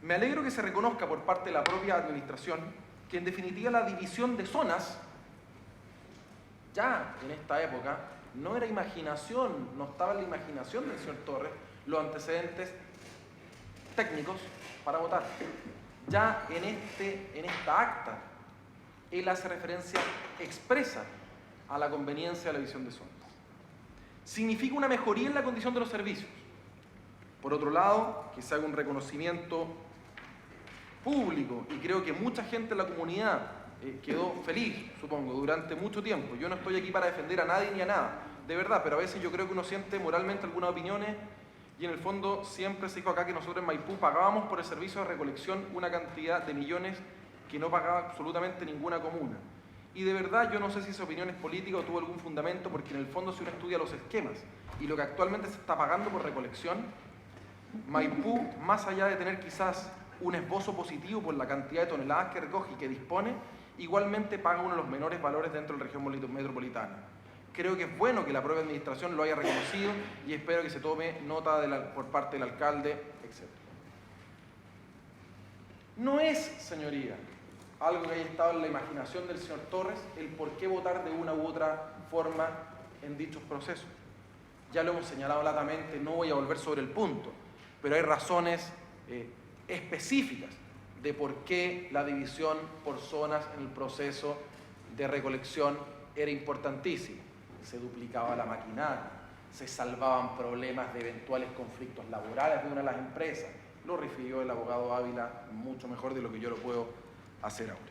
Me alegro que se reconozca por parte de la propia administración que en definitiva la división de zonas, ya en esta época, no era imaginación, no estaba en la imaginación del señor Torres los antecedentes técnicos para votar. Ya en esta acta, él hace referencia expresa a la conveniencia de la división de zonas. Significa una mejoría en la condición de los servicios. Por otro lado, que se haga un reconocimiento público, y creo que mucha gente en la comunidad quedó feliz, supongo, durante mucho tiempo. Yo no estoy aquí para defender a nadie ni a nada, de verdad, pero a veces yo creo que uno siente moralmente algunas opiniones y en el fondo siempre se dijo acá que nosotros en Maipú pagábamos por el servicio de recolección una cantidad de millones que no pagaba absolutamente ninguna comuna. Y de verdad yo no sé si esa opinión es política o tuvo algún fundamento, porque en el fondo si uno estudia los esquemas y lo que actualmente se está pagando por recolección, Maipú, más allá de tener quizás un esbozo positivo por la cantidad de toneladas que recoge y que dispone, igualmente paga uno de los menores valores dentro de la región metropolitana. Creo que es bueno que la propia administración lo haya reconocido y espero que se tome nota por parte del alcalde, etc. No es, señoría, algo que haya estado en la imaginación del señor Torres el por qué votar de una u otra forma en dichos procesos. Ya lo hemos señalado latamente, no voy a volver sobre el punto, pero hay razones específicas de por qué la división por zonas en el proceso de recolección era importantísima. Se duplicaba la maquinaria, se salvaban problemas de eventuales conflictos laborales de una de las empresas. Lo refirió el abogado Ávila mucho mejor de lo que yo lo puedo hacer ahora.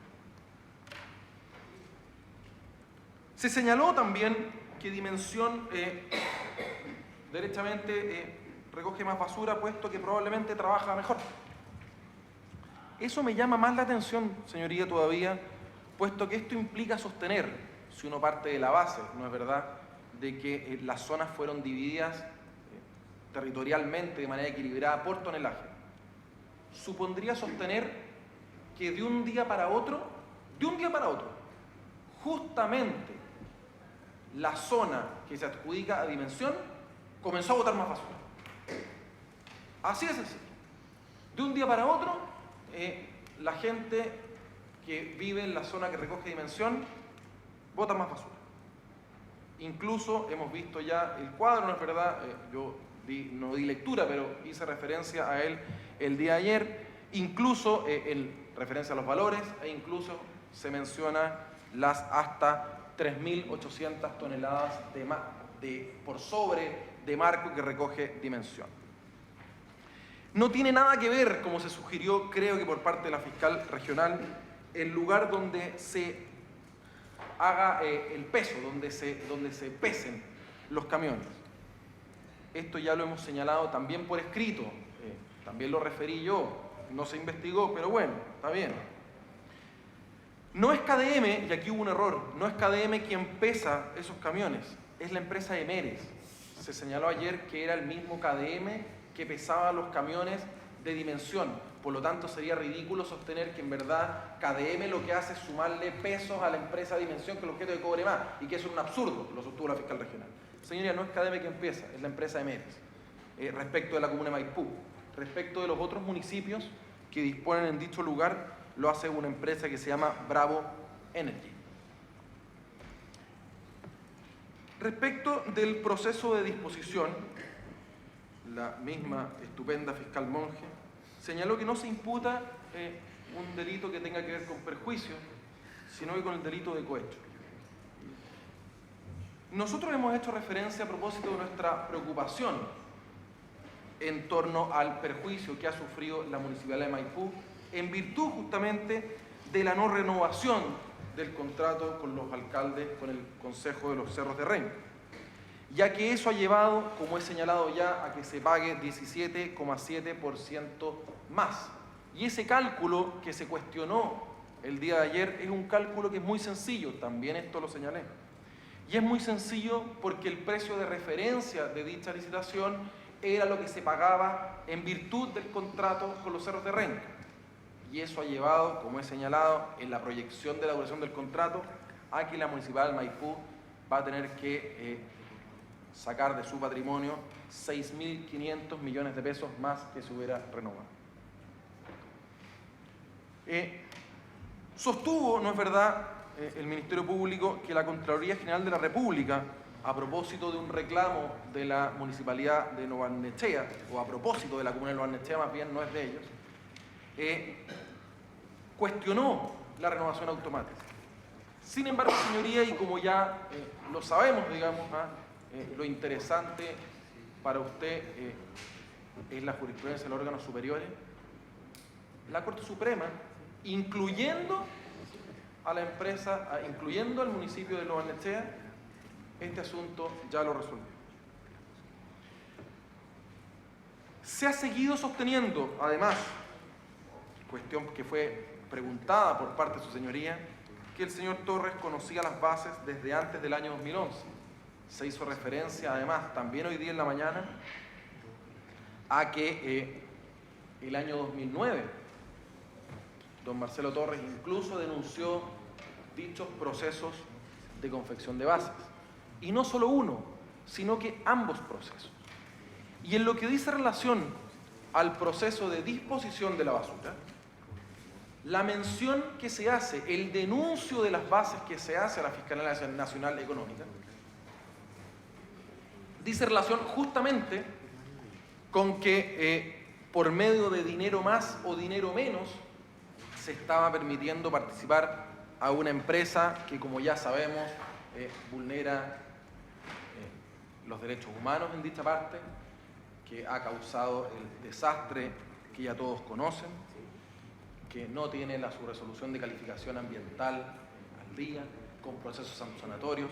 Se señaló también que Dimensión derechamente recoge más basura, puesto que probablemente trabaja mejor. Eso me llama más la atención, señoría, todavía, puesto que esto implica sostener, si uno parte de la base, ¿no es verdad?, de que las zonas fueron divididas territorialmente de manera equilibrada por tonelaje. Supondría sostener que de un día para otro, justamente la zona que se adjudica a Dimensión comenzó a botar más basura. Así es sencillo. De un día para otro, la gente que vive en la zona que recoge Dimensión bota más basura. Incluso hemos visto ya el cuadro, ¿no es verdad? Yo no di lectura, pero hice referencia a él el día de ayer, incluso en referencia a los valores, e incluso se menciona las hasta 3.800 toneladas por sobre de marco que recoge Dimensión. No tiene nada que ver, como se sugirió, creo que por parte de la fiscal regional, el lugar donde se haga el peso, donde se pesen los camiones. Esto ya lo hemos señalado también por escrito, también lo referí yo, no se investigó, pero bueno, está bien. No es KDM, y aquí hubo un error, no es KDM quien pesa esos camiones, es la empresa Emeres. Se señaló ayer que era el mismo KDM que pesaba los camiones de Dimensión. Por lo tanto, sería ridículo sostener que en verdad KDM lo que hace es sumarle pesos a la empresa Dimensión, que el objeto de cobre más, y que eso es un absurdo, lo sostuvo la fiscal regional. Señoría, no es KDM quien pesa, es la empresa Emeres. Respecto de la comuna de Maipú, respecto de los otros municipios que disponen en dicho lugar, lo hace una empresa que se llama Bravo Energy. Respecto del proceso de disposición, la misma estupenda fiscal Monge señaló que no se imputa un delito que tenga que ver con perjuicio, sino que con el delito de cohecho. Nosotros hemos hecho referencia a propósito de nuestra preocupación en torno al perjuicio que ha sufrido la Municipalidad de Maipú en virtud justamente de la no renovación del contrato con los alcaldes, con el Consejo de los Cerros de Renca, ya que eso ha llevado, como he señalado ya, a que se pague 17,7% más. Y ese cálculo que se cuestionó el día de ayer es un cálculo que es muy sencillo, también esto lo señalé. Y es muy sencillo porque el precio de referencia de dicha licitación era lo que se pagaba en virtud del contrato con los Cerros de Renca. Y eso ha llevado, como he señalado, en la proyección de la duración del contrato, a que la Municipalidad de Maipú va a tener que sacar de su patrimonio 6.500 millones de pesos más que se hubiera renovado. Sostuvo, ¿no es verdad?, el Ministerio Público que la Contraloría General de la República, a propósito de un reclamo de la Municipalidad de Nueva Barnechea, o a propósito de la Comuna de Nueva Barnechea, más bien no es de ellos, cuestionó la renovación automática. Sin embargo, señoría, y como ya lo sabemos, digamos, lo interesante para usted es la jurisprudencia de los órganos superiores, la Corte Suprema, incluyendo a la empresa, incluyendo al municipio de Lo Barnechea, este asunto ya lo resolvió. Se ha seguido sosteniendo, además, cuestión que fue preguntada por parte de su señoría, que el señor Torres conocía las bases desde antes del año 2011. Se hizo referencia, además, también hoy día en la mañana, a que el año 2009, don Marcelo Torres incluso denunció dichos procesos de confección de bases. Y no solo uno, sino que ambos procesos. Y en lo que dice relación al proceso de disposición de la basura, la mención que se hace, el denuncio de las bases que se hace a la Fiscalía Nacional Económica, dice relación justamente con que por medio de dinero más o dinero menos se estaba permitiendo participar a una empresa que, como ya sabemos, vulnera los derechos humanos en dicha parte, que ha causado el desastre que ya todos conocen, que no tiene su resolución de calificación ambiental al día, con procesos sancionatorios,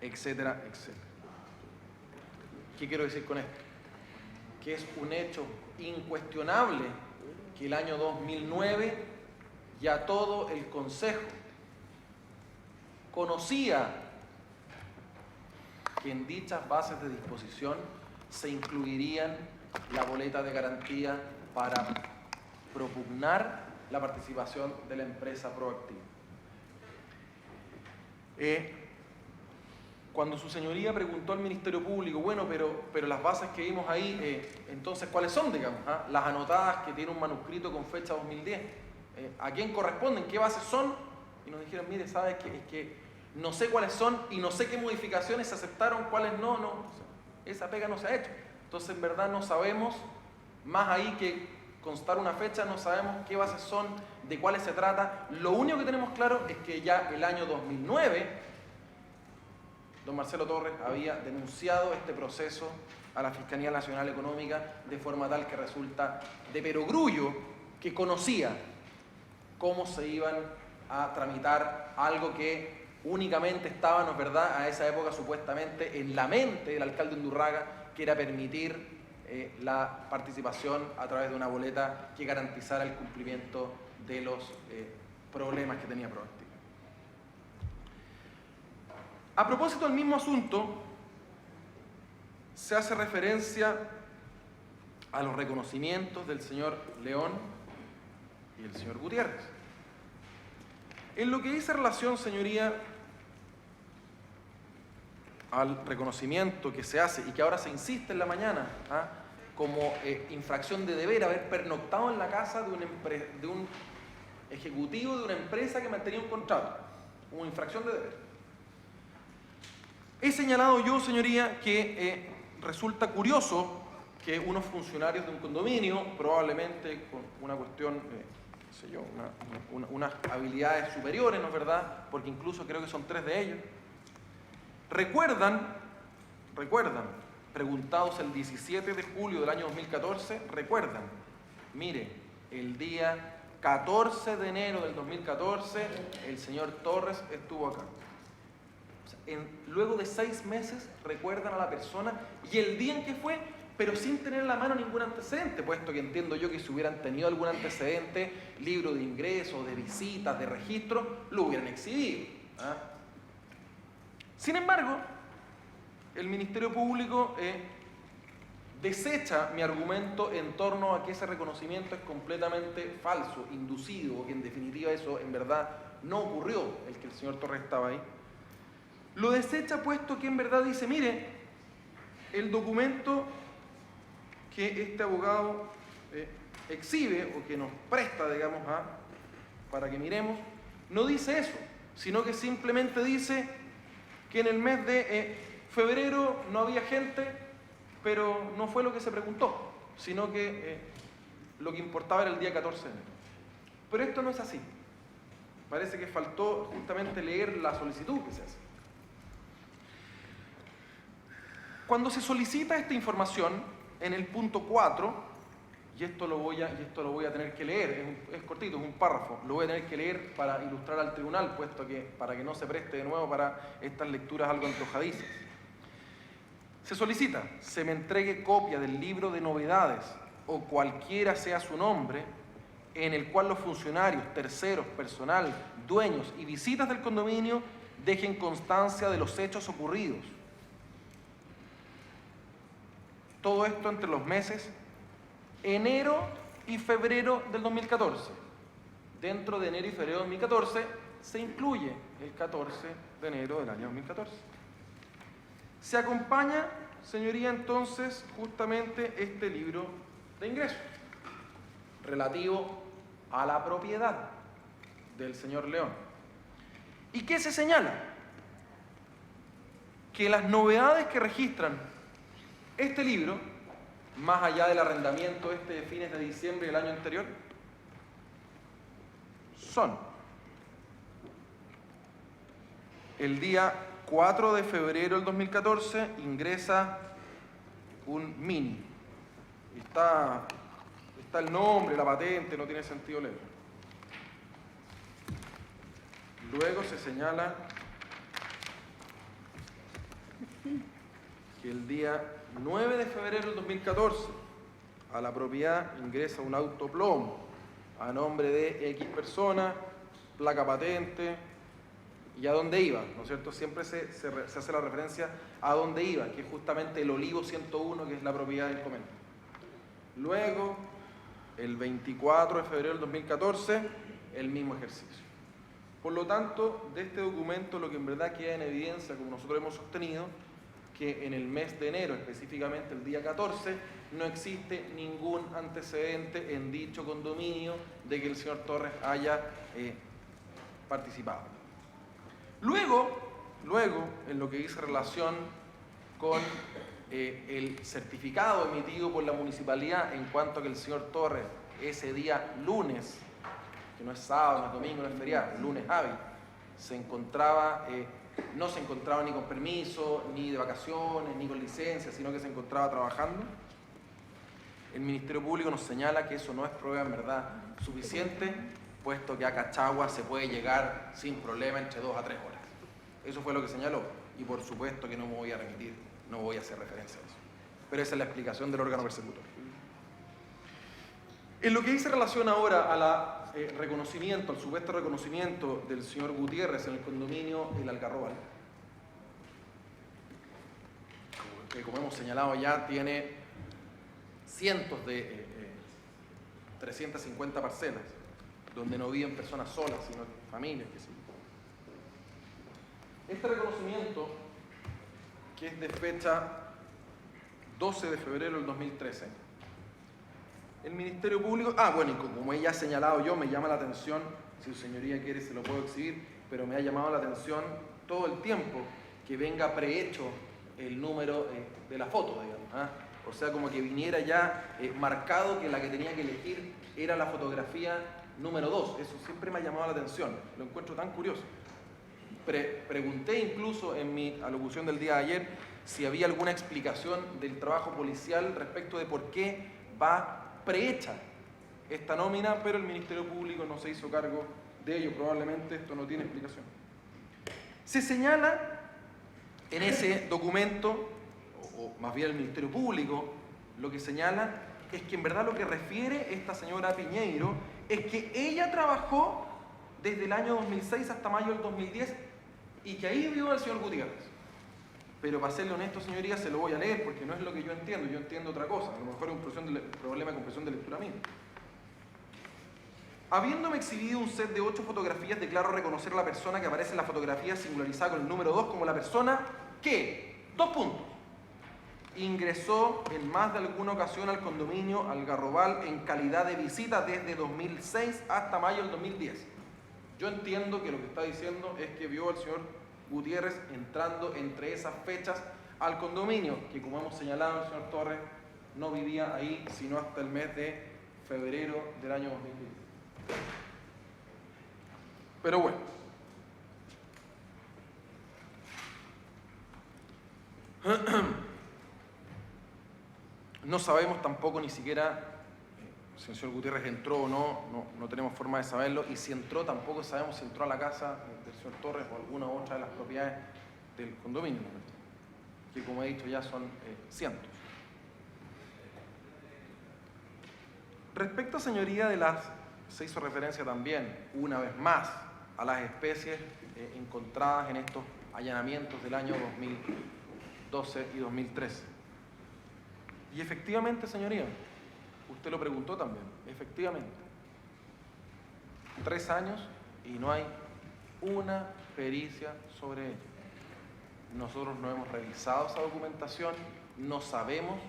etcétera, etcétera. ¿Qué quiero decir con esto? Que es un hecho incuestionable que el año 2009 ya todo el Consejo conocía que en dichas bases de disposición se incluirían la boleta de garantía para propugnar la participación de la empresa Proactiva. Cuando su señoría preguntó al Ministerio Público, bueno, pero las bases que vimos ahí, entonces, ¿cuáles son, digamos? Las anotadas que tiene un manuscrito con fecha 2010. ¿A quién corresponden? ¿Qué bases son? Y nos dijeron, mire, ¿sabes qué? Es que no sé cuáles son y no sé qué modificaciones se aceptaron, cuáles no. Esa pega no se ha hecho. Entonces, en verdad, no sabemos, más ahí que constar una fecha, no sabemos qué bases son, de cuáles se trata. Lo único que tenemos claro es que ya el año 2009, don Marcelo Torres había denunciado este proceso a la Fiscalía Nacional Económica de forma tal que resulta de perogrullo que conocía cómo se iban a tramitar algo que únicamente estaba, ¿no es verdad?, a esa época supuestamente en la mente del alcalde Undurraga, que era permitir la participación a través de una boleta que garantizara el cumplimiento de los problemas que tenía Proactiva. A propósito del mismo asunto, se hace referencia a los reconocimientos del señor León y el señor Gutiérrez. En lo que dice relación, señoría, al reconocimiento que se hace y que ahora se insiste en la mañana, como infracción de deber haber pernoctado en la casa de un ejecutivo de una empresa que mantenía un contrato, como infracción de deber. He señalado yo, señoría, que resulta curioso que unos funcionarios de un condominio, probablemente con una cuestión, unas habilidades superiores, ¿no es verdad?, porque incluso creo que son 3 de ellos, recuerdan, preguntados el 17 de julio del año 2014, recuerdan, mire, el día 14 de enero del 2014, el señor Torres estuvo acá. Luego de 6 meses recuerdan a la persona y el día en que fue, pero sin tener en la mano ningún antecedente, puesto que entiendo yo que si hubieran tenido algún antecedente, libro de ingresos, de visitas, de registro, lo hubieran exhibido. Sin embargo, el Ministerio Público desecha mi argumento en torno a que ese reconocimiento es completamente falso, inducido, que en definitiva eso en verdad no ocurrió, el que el señor Torres estaba ahí. Lo desecha puesto que en verdad dice, mire, el documento que este abogado exhibe o que nos presta, digamos, para que miremos, no dice eso, sino que simplemente dice que en el mes de febrero no había gente, pero no fue lo que se preguntó, sino que lo que importaba era el día 14 de enero. Pero esto no es así. Parece que faltó justamente leer la solicitud que se hace. Cuando se solicita esta información, en el punto 4, y esto lo voy a tener que leer, es cortito, es un párrafo, lo voy a tener que leer para ilustrar al tribunal, puesto que para que no se preste de nuevo para estas lecturas algo antojadizas. Se solicita, se me entregue copia del libro de novedades o cualquiera sea su nombre, en el cual los funcionarios, terceros, personal, dueños y visitas del condominio dejen constancia de los hechos ocurridos. Todo esto entre los meses enero y febrero del 2014. Dentro de enero y febrero del 2014 se incluye el 14 de enero del año 2014. Se acompaña, señoría, entonces, justamente este libro de ingresos relativo a la propiedad del señor León. ¿Y qué se señala? Que las novedades que registran este libro, más allá del arrendamiento de fines de diciembre del año anterior, son el día 4 de febrero del 2014 ingresa un Mini. Está el nombre, la patente, no tiene sentido leer. Luego se señala que el día 9 de febrero del 2014 a la propiedad ingresa un auto plomo a nombre de X persona, placa patente y a dónde iba, ¿no es cierto? Siempre se hace la referencia a dónde iba, que es justamente el Olivo 101, que es la propiedad del convento. Luego, el 24 de febrero del 2014, el mismo ejercicio. Por lo tanto, de este documento lo que en verdad queda en evidencia, como nosotros hemos sostenido, que en el mes de enero, específicamente el día 14, no existe ningún antecedente en dicho condominio de que el señor Torres haya participado. Luego, en lo que dice relación con el certificado emitido por la municipalidad en cuanto a que el señor Torres ese día lunes, que no es sábado, no es domingo, no es feriado, lunes hábil, no se encontraba ni con permiso, ni de vacaciones, ni con licencia, sino que se encontraba trabajando. El Ministerio Público nos señala que eso no es prueba en verdad suficiente, puesto que a Cachagua se puede llegar sin problema entre 2 a 3 horas. Eso fue lo que señaló, y por supuesto que no me voy a remitir, no voy a hacer referencia a eso. Pero esa es la explicación del órgano persecutor. En lo que dice relación ahora a al supuesto reconocimiento del señor Gutiérrez en el condominio El Algarrobal, que como hemos señalado ya tiene cientos de 350 parcelas, donde no viven personas solas, sino familias, que sí. Este reconocimiento, que es de fecha 12 de febrero del 2013, el Ministerio Público, y como ella ha señalado yo, me llama la atención, si su señoría quiere se lo puedo exhibir, pero me ha llamado la atención todo el tiempo que venga prehecho el número de la foto, digamos, ¿ah? O sea, como que viniera ya marcado que la que tenía que elegir era la fotografía número 2. Eso siempre me ha llamado la atención, lo encuentro tan curioso. Pregunté incluso en mi alocución del día de ayer si había alguna explicación del trabajo policial respecto de por qué va prehecha esta nómina, pero el Ministerio Público no se hizo cargo de ello. Probablemente esto no tiene explicación. Se señala en ese documento, o más bien el Ministerio Público, lo que señala es que en verdad lo que refiere esta señora Piñeiro es que ella trabajó desde el año 2006 hasta mayo del 2010 y que ahí vivió el señor Gutiérrez. Pero para serle honesto, señoría, se lo voy a leer porque no es lo que yo entiendo otra cosa. A lo mejor es un problema de comprensión de lectura mía. Habiéndome exhibido un set de 8 fotografías, declaro reconocer a la persona que aparece en la fotografía singularizada con el número 2 como la persona que, 2 puntos, ingresó en más de alguna ocasión al condominio Algarrobal en calidad de visita desde 2006 hasta mayo del 2010. Yo entiendo que lo que está diciendo es que vio al señor Gutiérrez entrando entre esas fechas al condominio, que como hemos señalado, el señor Torres no vivía ahí sino hasta el mes de febrero del año 2010. Pero bueno, no sabemos tampoco ni siquiera si el señor Gutiérrez entró o no tenemos forma de saberlo, y si entró tampoco sabemos si entró a la casa del señor Torres o alguna otra de las propiedades del condominio, que como he dicho ya son cientos. Respecto, señoría, se hizo referencia también, una vez más, a las especies encontradas en estos allanamientos del año 2012 y 2013. Y efectivamente, señoría, usted lo preguntó también, efectivamente, 3 años y no hay una pericia sobre ello. Nosotros no hemos revisado esa documentación, no sabemos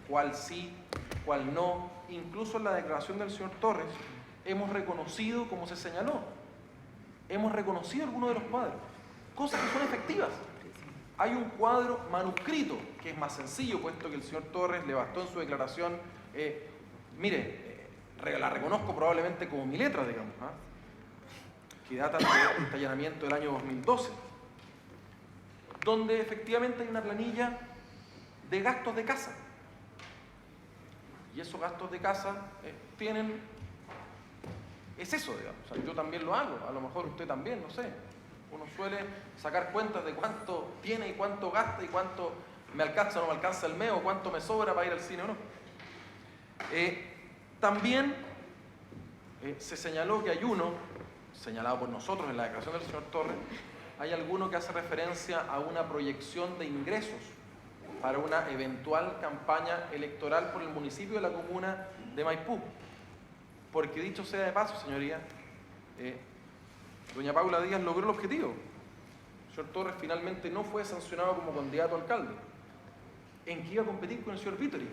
cuál sí, cuál no. Incluso en la declaración del señor Torres hemos reconocido, como se señaló, hemos reconocido algunos de los cuadros, cosas que son efectivas. Hay un cuadro manuscrito, que es más sencillo, puesto que el señor Torres le bastó en su declaración, la reconozco probablemente como mi letra, digamos, que data de este allanamiento del año 2012, donde efectivamente hay una planilla de gastos de casa. Y esos gastos de casa es eso, digamos. O sea, yo también lo hago, a lo mejor usted también, no sé. Uno suele sacar cuentas de cuánto tiene y cuánto gasta y cuánto me alcanza o no me alcanza el mes, o cuánto me sobra para ir al cine o no. También se señaló que hay uno, señalado por nosotros en la declaración del señor Torres, hay alguno que hace referencia a una proyección de ingresos para una eventual campaña electoral por el municipio de la comuna de Maipú. Porque dicho sea de paso, señoría, doña Paula Díaz logró el objetivo. El señor Torres finalmente no fue sancionado como candidato a alcalde. ¿En qué iba a competir con el señor Vittori?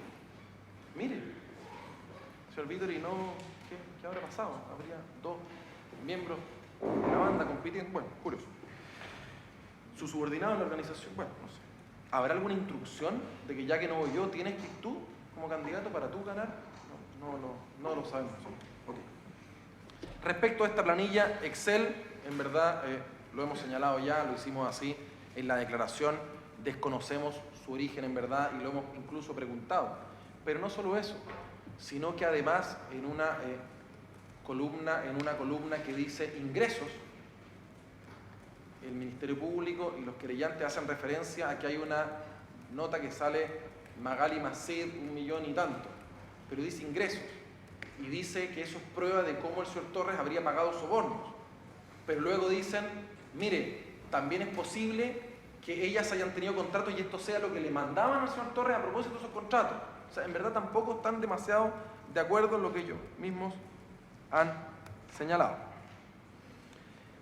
Mire, el señor Vittori ¿qué habrá pasado? Habría 2 miembros de la banda compitiendo. Bueno, curioso. Su subordinado en la organización, bueno, no sé. ¿Habrá alguna instrucción de que ya que no voy yo, tienes que ir tú como candidato para tú ganar? No lo sabemos. Okay. Respecto a esta planilla Excel, en verdad lo hemos señalado ya, lo hicimos así en la declaración, desconocemos su origen en verdad y lo hemos incluso preguntado. Pero no solo eso, sino que además en una columna que dice ingresos, el Ministerio Público y los querellantes hacen referencia a que hay una nota que sale Magali Macid, 1 millón y tanto, pero dice ingresos y dice que eso es prueba de cómo el señor Torres habría pagado sobornos, pero luego dicen, mire, también es posible que ellas hayan tenido contratos y esto sea lo que le mandaban al señor Torres a propósito de esos contratos. O sea, en verdad tampoco están demasiado de acuerdo en lo que ellos mismos han señalado.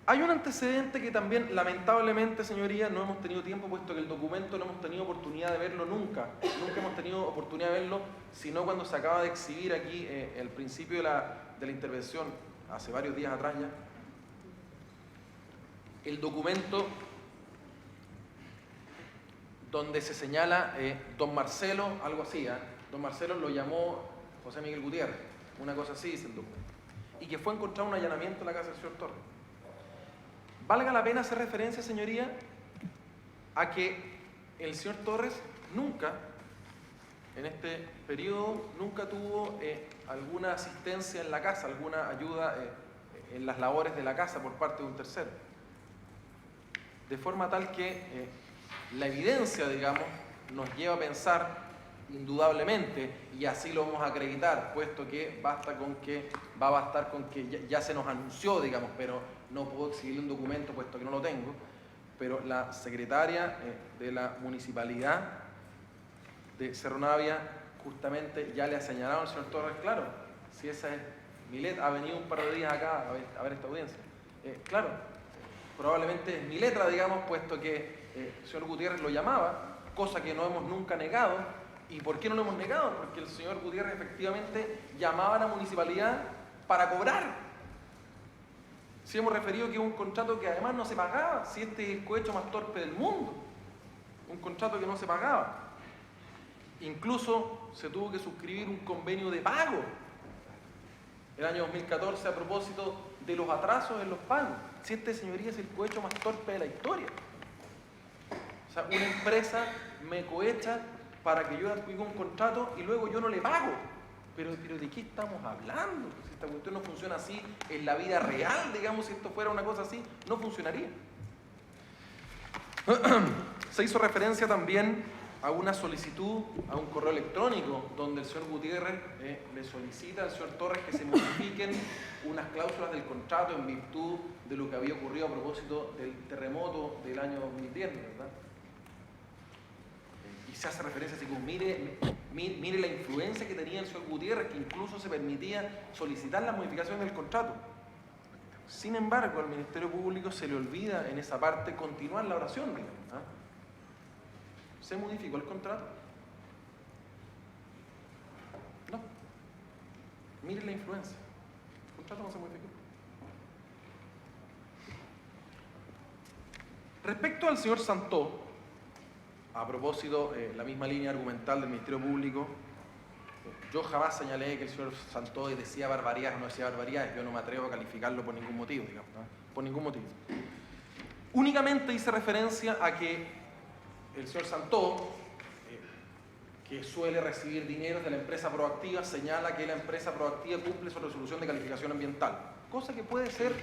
Hay un antecedente que también, lamentablemente, señoría, no hemos tenido tiempo, puesto que el documento no hemos tenido oportunidad de verlo nunca. Nunca hemos tenido oportunidad de verlo, sino cuando se acaba de exhibir aquí el principio de la intervención, hace varios días atrás ya. El documento donde se señala don Marcelo, algo así, don Marcelo lo llamó José Miguel Gutiérrez, una cosa así dice el documento, y que fue encontrado un allanamiento en la casa del señor Torres. Valga la pena hacer referencia, señoría, a que el señor Torres nunca, en este periodo, nunca tuvo alguna asistencia en la casa, alguna ayuda en las labores de la casa por parte de un tercero. De forma tal que la evidencia, digamos, nos lleva a pensar, indudablemente, y así lo vamos a acreditar, puesto que va a bastar con que ya se nos anunció, digamos, pero no puedo exhibirle un documento puesto que no lo tengo, pero la secretaria de la municipalidad de Cerro Navia justamente ya le ha señalado al señor Torres, claro, si esa es Milet, ha venido un par de días acá a ver esta audiencia. Claro, probablemente es mi letra, digamos, puesto que el señor Gutiérrez lo llamaba, cosa que no hemos nunca negado. ¿Y por qué no lo hemos negado? Porque el señor Gutiérrez efectivamente llamaba a la municipalidad para cobrar. Si hemos referido que es un contrato que además no se pagaba, si este es el cohecho más torpe del mundo, un contrato que no se pagaba. Incluso se tuvo que suscribir un convenio de pago el año 2014 a propósito de los atrasos en los pagos. Si este, señoría, es el cohecho más torpe de la historia. O sea, una empresa me cohecha para que yo adjudique un contrato y luego yo no le pago. Pero ¿de qué estamos hablando? Si esta cuestión no funciona así en la vida real, digamos, si esto fuera una cosa así, no funcionaría. Se hizo referencia también a una solicitud, a un correo electrónico, donde el señor Gutiérrez le solicita al señor Torres que se modifiquen unas cláusulas del contrato en virtud de lo que había ocurrido a propósito del terremoto del año 2010, ¿verdad? Y se hace referencia así como, mire la influencia que tenía el señor Gutiérrez, que incluso se permitía solicitar la modificación del contrato. Sin embargo, al Ministerio Público se le olvida en esa parte continuar la oración, digamos, ¿ah? ¿Se modificó el contrato? No. Mire la influencia. El contrato no se modificó. Respecto al señor Santó, a propósito, la misma línea argumental del Ministerio Público, yo jamás señalé que el señor Santó decía barbaridades o no decía barbaridades. Yo no me atrevo a calificarlo por ningún motivo, digamos, ¿no? Por ningún motivo. Únicamente hice referencia a que el señor Santó, que suele recibir dinero de la empresa Proactiva, señala que la empresa Proactiva cumple su resolución de calificación ambiental. Cosa que puede ser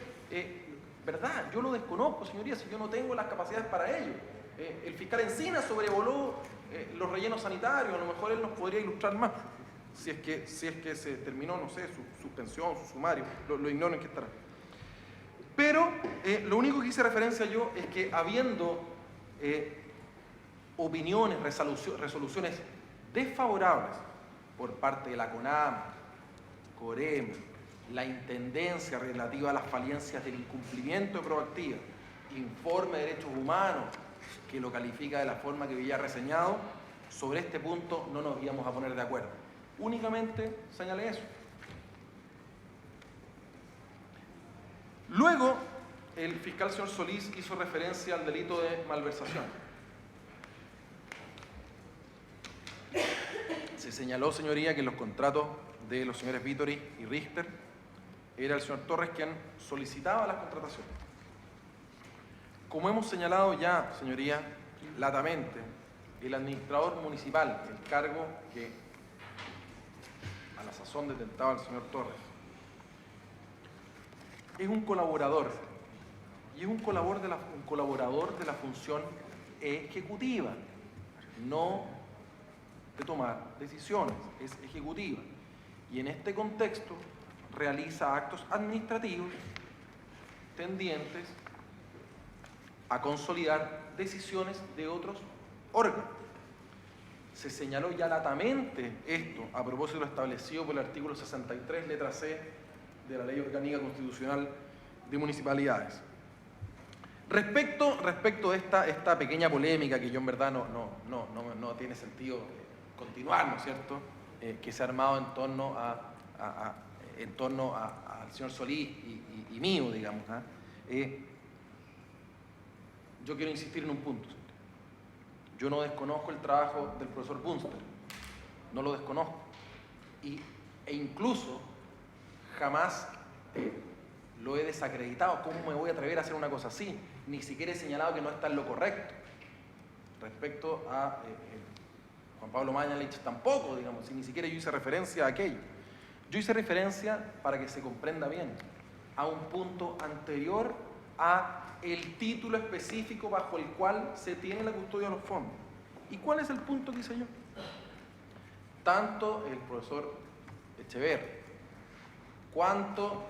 verdad. Yo lo desconozco, señorías, si yo no tengo las capacidades para ello. El fiscal Encina sobrevoló los rellenos sanitarios, a lo mejor él nos podría ilustrar más, si es que se terminó, no sé, su suspensión, su sumario, lo ignoro en qué estará. Pero lo único que hice referencia yo es que habiendo opiniones, resoluciones desfavorables por parte de la CONAM, COREM, la Intendencia relativa a las falencias del incumplimiento de Proactiva, informe de derechos humanos, que lo califica de la forma que había reseñado, sobre este punto no nos íbamos a poner de acuerdo. Únicamente señalé eso. Luego, el fiscal señor Solís hizo referencia al delito de malversación. Se señaló, señoría, que en los contratos de los señores Vítori y Richter era el señor Torres quien solicitaba las contrataciones. Como hemos señalado ya, señoría, latamente, el administrador municipal, el cargo que a la sazón detentaba el señor Torres, es un colaborador, y es un colaborador de la función ejecutiva, no de tomar decisiones, es ejecutiva. Y en este contexto realiza actos administrativos tendientes a consolidar decisiones de otros órganos. Se señaló ya latamente esto a propósito de lo establecido por el artículo 63, letra C, de la Ley Orgánica Constitucional de Municipalidades. Respecto de esta pequeña polémica, que yo en verdad no tiene sentido continuar, ¿no es cierto?, que se ha armado en torno al señor Solís y mío, digamos, yo quiero insistir en un punto. Yo no desconozco el trabajo del profesor Bunster, no lo desconozco, e incluso jamás lo he desacreditado. ¿Cómo me voy a atrever a hacer una cosa así? Ni siquiera he señalado que no está en lo correcto. Respecto a Juan Pablo Mañalich tampoco, digamos, si ni siquiera yo hice referencia a aquello. Yo hice referencia, para que se comprenda bien, a un punto anterior a el título específico bajo el cual se tiene la custodia de los fondos. ¿Y cuál es el punto que hice yo? Tanto el profesor Echeverri, cuanto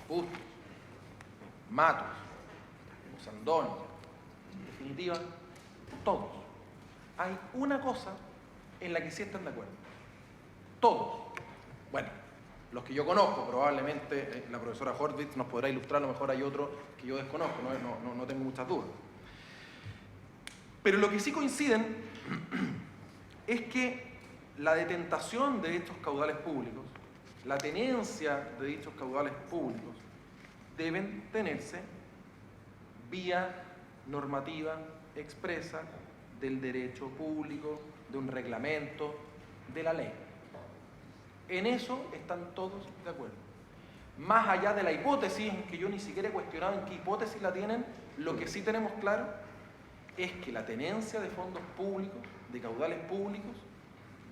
Bustos, Matos, Sandoni, en definitiva, todos. Hay una cosa en la que sí están de acuerdo. Todos. Bueno, los que yo conozco, probablemente la profesora Horvitz nos podrá ilustrar, a lo mejor hay otro que yo desconozco, no tengo muchas dudas. Pero lo que sí coinciden es que la detentación de estos caudales públicos, la tenencia de dichos caudales públicos, deben tenerse vía normativa expresa del derecho público, de un reglamento, de la ley. En eso están todos de acuerdo. Más allá de la hipótesis, que yo ni siquiera he cuestionado en qué hipótesis la tienen, lo que sí tenemos claro es que la tenencia de fondos públicos, de caudales públicos,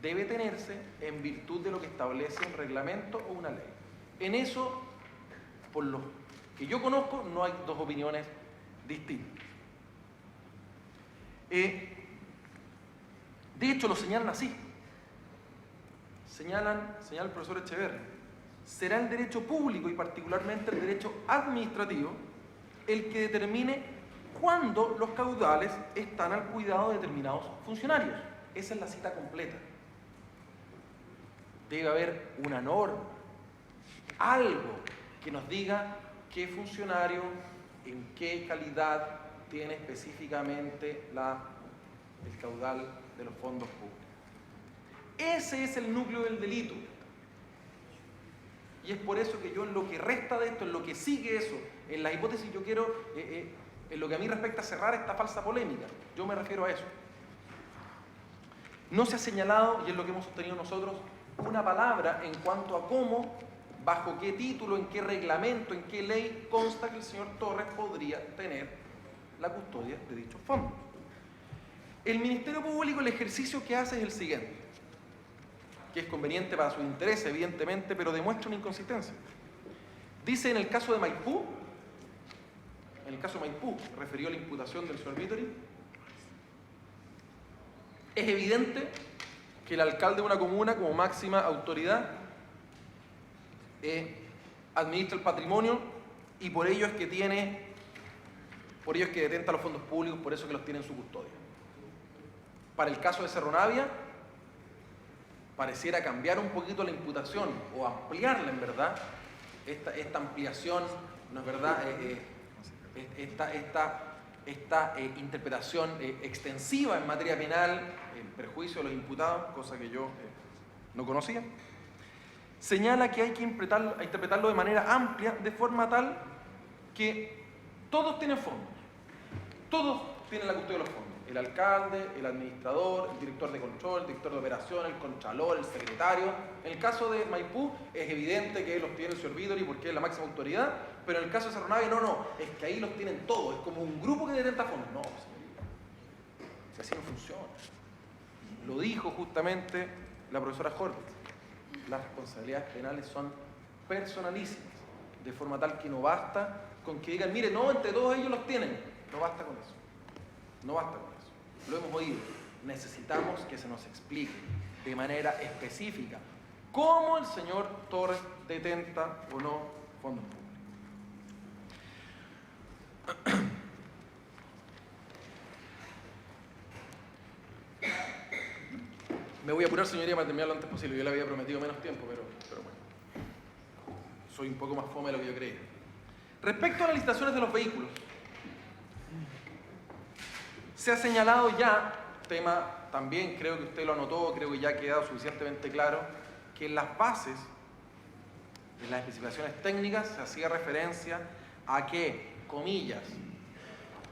debe tenerse en virtud de lo que establece un reglamento o una ley. En eso, por lo que yo conozco, no hay dos opiniones distintas. De hecho, lo señalan así. Señala el profesor Echeverri: será el derecho público y particularmente el derecho administrativo el que determine cuándo los caudales están al cuidado de determinados funcionarios. Esa es la cita completa. Debe haber una norma, algo que nos diga qué funcionario, en qué calidad tiene específicamente el caudal de los fondos públicos. Ese es el núcleo del delito. Y es por eso que yo, en lo que resta de esto, en lo que sigue eso, en las hipótesis, yo quiero, en lo que a mí respecta, cerrar esta falsa polémica. Yo me refiero a eso. No se ha señalado, y es lo que hemos sostenido nosotros, una palabra en cuanto a cómo, bajo qué título, en qué reglamento, en qué ley consta que el señor Torres podría tener la custodia de dichos fondos. El Ministerio Público, el ejercicio que hace es el siguiente, que es conveniente para su interés, evidentemente, pero demuestra una inconsistencia. Dice en el caso de Maipú, referido a la imputación del señor Vittori, es evidente que el alcalde de una comuna, como máxima autoridad, administra el patrimonio y por ello es que detenta los fondos públicos, por eso que los tiene en su custodia. Para el caso de Cerro Navia, pareciera cambiar un poquito la imputación o ampliarla, en verdad. Esta ampliación, ¿no es verdad? Esta interpretación extensiva en materia penal en perjuicio de los imputados, cosa que yo no conocía, señala que hay que interpretarlo de manera amplia, de forma tal que todos tienen fondos, todos tienen la custodia de los fondos: el alcalde, el administrador, el director de control, el director de operaciones, el contralor, el secretario. En el caso de Maipú es evidente que los tiene el señor Vittori porque es la máxima autoridad, pero en el caso de Cerro Navia no, es que ahí los tienen todos, es como un grupo que detenta fondos. No, si así no funciona. Lo dijo justamente la profesora Horvitz: las responsabilidades penales son personalísimas, de forma tal que no basta con que digan, mire, no, entre todos ellos los tienen. No basta con eso. No basta con eso. Lo hemos oído. Necesitamos que se nos explique de manera específica cómo el señor Torres detenta o no fondos públicos. Me voy a apurar, señoría, para terminar lo antes posible. Yo le había prometido menos tiempo, pero bueno. Soy un poco más fome de lo que yo creía. Respecto a las licitaciones de los vehículos, se ha señalado ya, tema también, creo que usted lo anotó, creo que ya ha quedado suficientemente claro, que en las bases, en las especificaciones técnicas, se hacía referencia a que, comillas,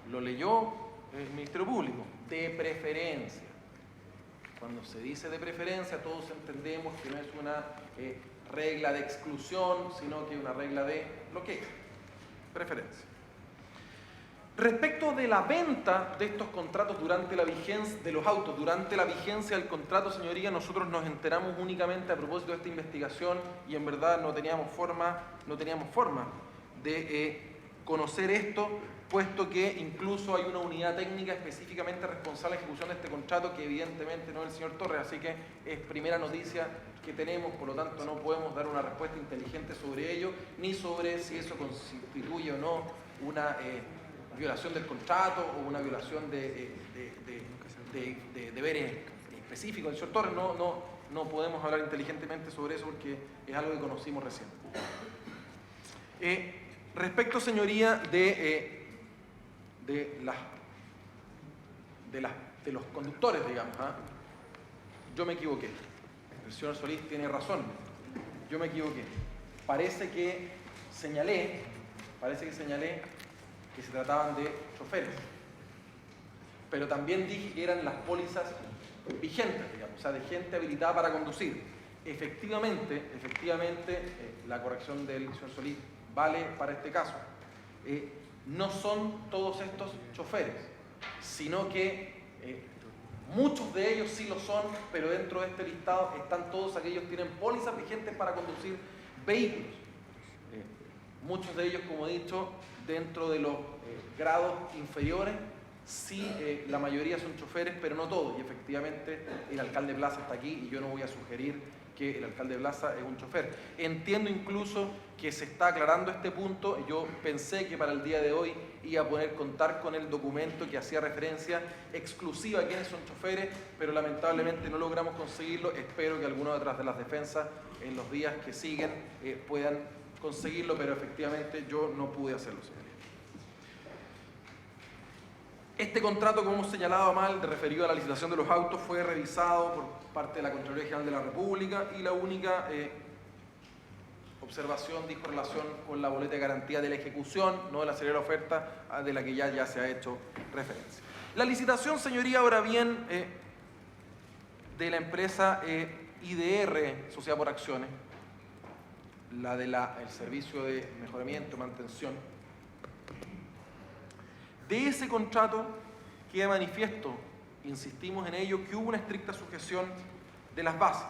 lo leyó el Ministerio Público, de preferencia. Cuando se dice de preferencia, todos entendemos que no es una regla de exclusión, sino que es una regla de bloqueo. Preferencia. Respecto de la venta de estos contratos durante la vigencia, de los autos, durante la vigencia del contrato, señoría, nosotros nos enteramos únicamente a propósito de esta investigación y en verdad no teníamos forma de conocer esto, puesto que incluso hay una unidad técnica específicamente responsable de ejecución de este contrato, que evidentemente no es el señor Torres, así que es primera noticia que tenemos, por lo tanto no podemos dar una respuesta inteligente sobre ello, ni sobre si eso constituye o no una violación del contrato o una violación de deberes específicos del señor Torres. No podemos hablar inteligentemente sobre eso porque es algo que conocimos recién. Respecto, señoría, de los conductores, digamos, yo me equivoqué. El señor Solís tiene razón. Yo me equivoqué. Parece que señalé que se trataban de choferes. Pero también dije que eran las pólizas vigentes, digamos, o sea, de gente habilitada para conducir. Efectivamente, la corrección del señor Solís vale para este caso. No son todos estos choferes, sino que Muchos de ellos sí lo son, pero dentro de este listado están todos aquellos que tienen pólizas vigentes para conducir vehículos. Muchos de ellos, como he dicho, dentro de los grados inferiores, sí, la mayoría son choferes, pero no todos. Y efectivamente el alcalde Plaza está aquí y yo no voy a sugerir que el alcalde Plaza es un chofer. Entiendo incluso que se está aclarando este punto. Yo pensé que para el día de hoy iba a poder contar con el documento que hacía referencia exclusiva a quienes son choferes, pero lamentablemente no logramos conseguirlo. Espero que alguno detrás de las defensas en los días que siguen puedan conseguirlo, pero efectivamente yo no pude hacerlo, señoría. Este contrato, como hemos señalado mal, referido a la licitación de los autos, fue revisado por parte de la Contraloría General de la República y la única observación dijo relación con la boleta de garantía de la ejecución, no de la serie de la oferta, de la que ya se ha hecho referencia. La licitación, señoría, ahora bien, de la empresa IDR, Sociedad por Acciones, la del servicio de mejoramiento y mantención, de ese contrato queda manifiesto, insistimos en ello, que hubo una estricta sujeción de las bases.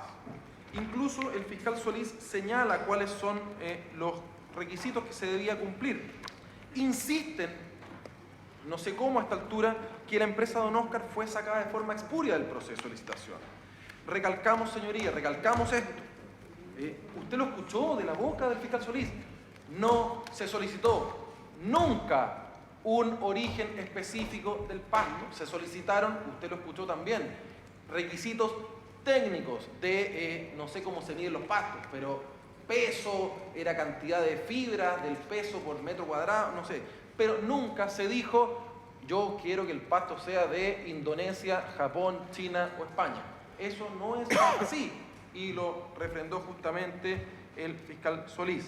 Incluso el fiscal Solís señala cuáles son los requisitos que se debía cumplir. Insisten, no sé cómo a esta altura, que la empresa Don Oscar fue sacada de forma espuria del proceso de licitación. Recalcamos, señoría, recalcamos esto. Usted lo escuchó de la boca del fiscal Solís. No se solicitó nunca un origen específico del pasto. Se solicitaron, usted lo escuchó también, requisitos técnicos de, no sé cómo se miden los pastos, pero peso, era cantidad de fibra, del peso por metro cuadrado, no sé. Pero nunca se dijo, yo quiero que el pasto sea de Indonesia, Japón, China o España. Eso no es así. Y lo refrendó justamente el fiscal Solís.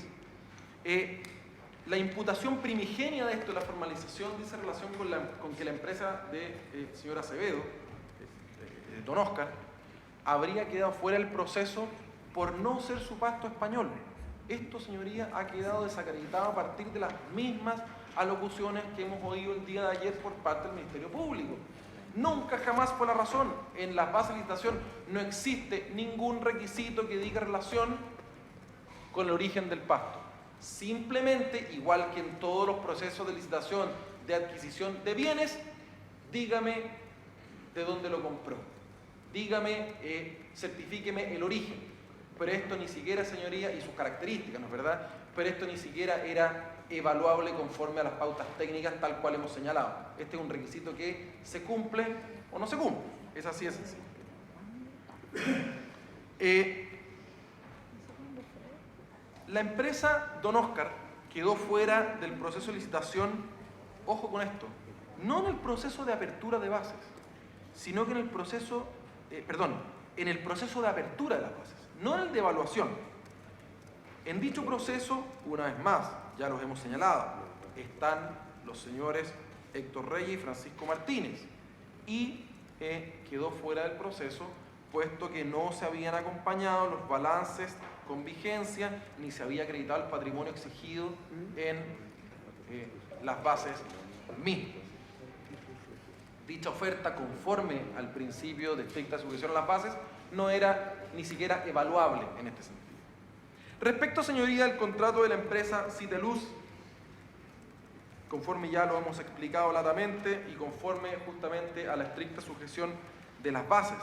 La imputación primigenia de esto, la formalización, dice relación con que la empresa de señor Acevedo, Don Oscar, habría quedado fuera del proceso por no ser su pasto español. Esto, señoría, ha quedado desacreditado a partir de las mismas alocuciones que hemos oído el día de ayer por parte del Ministerio Público. Nunca jamás fue la razón. En las bases de licitación no existe ningún requisito que diga relación con el origen del pasto. Simplemente, igual que en todos los procesos de licitación de adquisición de bienes, dígame de dónde lo compró. Dígame, certifíqueme el origen. Pero esto ni siquiera, señoría, y sus características, ¿no es verdad? Pero esto ni siquiera era evaluable conforme a las pautas técnicas tal cual hemos señalado. Este es un requisito que se cumple o no se cumple. Es así de sencillo. La empresa Don Oscar quedó fuera del proceso de licitación, ojo con esto, no en el proceso de apertura de bases, sino que en el proceso, en el proceso de apertura de las bases, no en el de evaluación. En dicho proceso, una vez más, ya los hemos señalado, están los señores Héctor Reyes y Francisco Martínez, y quedó fuera del proceso, puesto que no se habían acompañado los balances con vigencia, ni se había acreditado el patrimonio exigido en las bases mismas. Dicha oferta, conforme al principio de estricta sujeción a las bases, no era ni siquiera evaluable en este sentido. Respecto, señoría, al contrato de la empresa Citeluz, conforme ya lo hemos explicado latamente y conforme justamente a la estricta sujeción de las bases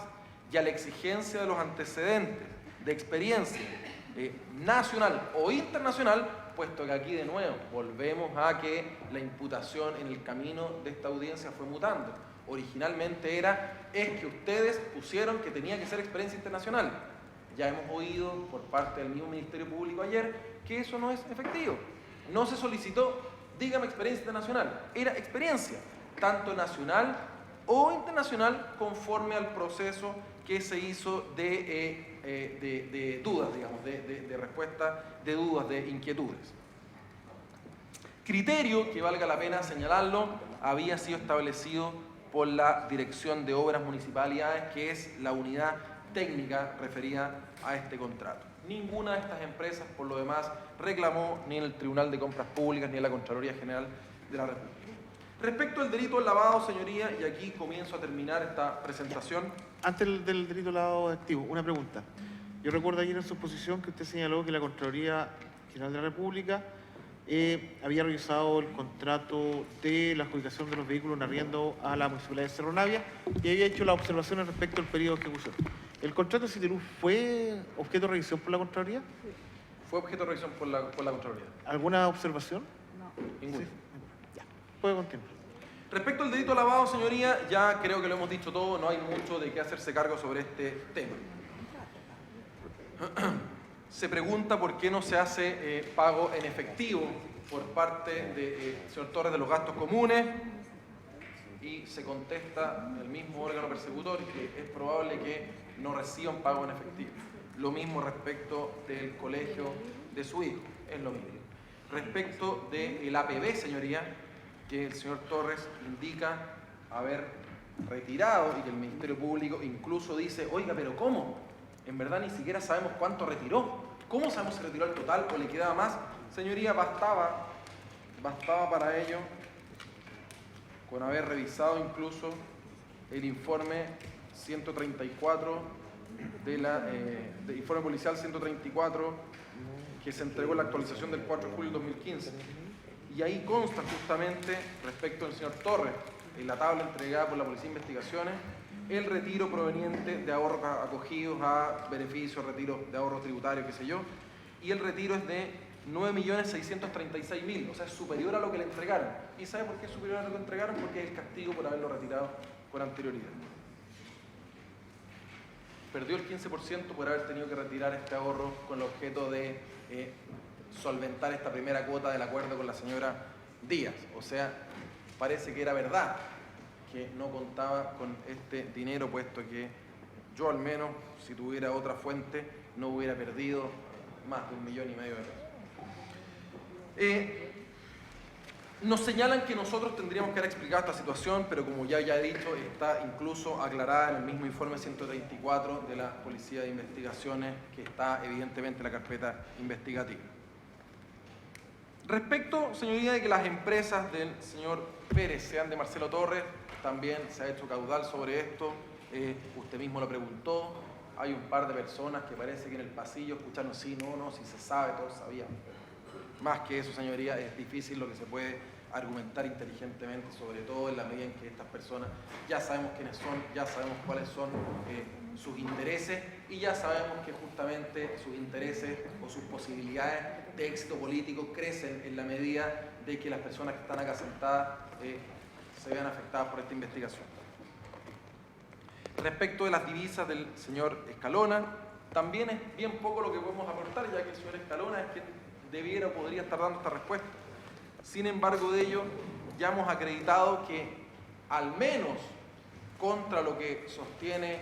y a la exigencia de los antecedentes de experiencia nacional o internacional, puesto que aquí de nuevo volvemos a que la imputación en el camino de esta audiencia fue mutando. Originalmente es que ustedes pusieron que tenía que ser experiencia internacional. Ya hemos oído por parte del mismo Ministerio Público ayer que eso no es efectivo. No se solicitó, dígame experiencia internacional, era experiencia, tanto nacional o internacional, conforme al proceso que se hizo de dudas, digamos, de respuesta de dudas, de inquietudes. Criterio, que valga la pena señalarlo, había sido establecido por la Dirección de Obras Municipalidades, que es la unidad técnica referida a este contrato. Ninguna de estas empresas, por lo demás, reclamó ni en el Tribunal de Compras Públicas ni en la Contraloría General de la República. Respecto al delito del lavado, señoría, y aquí comienzo a terminar esta presentación. Antes del delito de lavado de activos, una pregunta. Yo recuerdo ayer en su exposición que usted señaló que la Contraloría General de la República había revisado el contrato de la adjudicación de los vehículos en arriendo a la Municipalidad de Cerro Navia y había hecho las observaciones respecto al periodo de ejecución. ¿El contrato de Citiluz fue objeto de revisión por la Contraloría? Fue objeto de revisión por la Contraloría. ¿Alguna observación? No. Ninguna. Sí. Ya, puede continuar. Respecto al delito de lavado, señoría, ya creo que lo hemos dicho todo, no hay mucho de qué hacerse cargo sobre este tema. Se pregunta por qué no se hace pago en efectivo por parte del señor Torres de los gastos comunes y se contesta el mismo órgano persecutor que es probable que no reciban pago en efectivo. Lo mismo respecto del colegio de su hijo, es lo mismo. Respecto del APB, señoría, que el señor Torres indica haber retirado y que el Ministerio Público incluso dice, oiga, pero ¿cómo? En verdad ni siquiera sabemos cuánto retiró. ¿Cómo sabemos si retiró el total o le quedaba más? Señoría, bastaba para ello con haber revisado incluso el informe 134 del informe policial 134 que se entregó en la actualización del 4 de julio de 2015. Y ahí consta justamente, respecto al señor Torres, en la tabla entregada por la Policía de Investigaciones, el retiro proveniente de ahorros acogidos a beneficios, retiro de ahorros tributarios, qué sé yo, y el retiro es de 9.636.000, o sea, es superior a lo que le entregaron. ¿Y sabe por qué es superior a lo que entregaron? Porque es el castigo por haberlo retirado con anterioridad. Perdió el 15% por haber tenido que retirar este ahorro con el objeto de solventar esta primera cuota del acuerdo con la señora Díaz. O sea, parece que era verdad que no contaba con este dinero, puesto que yo al menos, si tuviera otra fuente, no hubiera perdido más de 1,5 millones de pesos. Nos señalan que nosotros tendríamos que haber explicado esta situación, pero como ya he dicho, está incluso aclarada en el mismo informe 134 de la Policía de Investigaciones, que está evidentemente en la carpeta investigativa. Respecto, señoría, de que las empresas del señor Pérez sean de Marcelo Torres, también se ha hecho caudal sobre esto, usted mismo lo preguntó, hay un par de personas que parece que en el pasillo escucharon sí, no, si se sabe, todos sabíamos. Más que eso, señoría, es difícil lo que se puede argumentar inteligentemente, sobre todo en la medida en que estas personas ya sabemos quiénes son, ya sabemos cuáles son sus intereses y ya sabemos que justamente sus intereses o sus posibilidades de éxito político crecen en la medida de que las personas que están acá sentadas se vean afectadas por esta investigación. Respecto de las divisas del señor Escalona, también es bien poco lo que podemos aportar, ya que el señor Escalona es quien debiera o podría estar dando esta respuesta. Sin embargo de ello, ya hemos acreditado que al menos contra lo que sostiene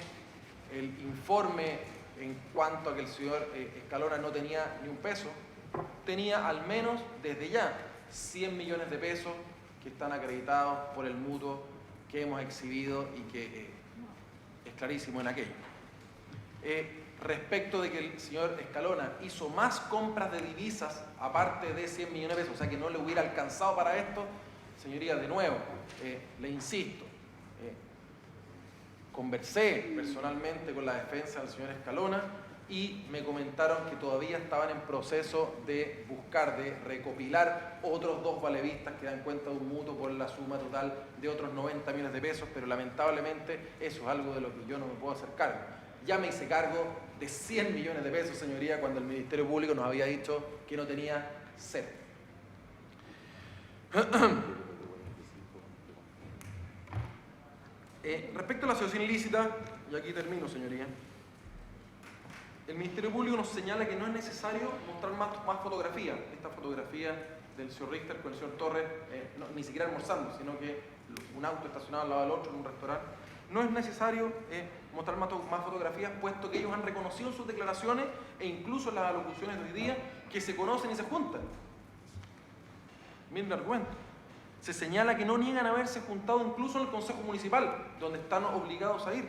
el informe en cuanto a que el señor Escalona no tenía ni un peso, tenía al menos desde ya 100 millones de pesos que están acreditados por el mutuo que hemos exhibido y que es clarísimo en aquello. Respecto de que el señor Escalona hizo más compras de divisas aparte de 100 millones de pesos, o sea que no le hubiera alcanzado para esto, señoría, de nuevo, le insisto, conversé personalmente con la defensa del señor Escalona y me comentaron que todavía estaban en proceso de buscar, de recopilar otros 2 valevistas que dan cuenta de un mutuo por la suma total de otros 90 millones de pesos, pero lamentablemente eso es algo de lo que yo no me puedo hacer cargo. Ya me hice cargo de 100 millones de pesos, señoría, cuando el Ministerio Público nos había dicho que no tenía 0. Respecto a la asociación ilícita, y aquí termino, señoría, el Ministerio Público nos señala que no es necesario mostrar más fotografías. Esta fotografía del señor Richter con el señor Torres, ni siquiera almorzando, sino que un auto estacionado al lado del otro en un restaurante. No es necesario mostrar más fotografías, puesto que ellos han reconocido en sus declaraciones e incluso en las alocuciones de hoy día que se conocen y se juntan. Miren el argumento. Se señala que no niegan haberse juntado incluso en el Consejo Municipal, donde están obligados a ir.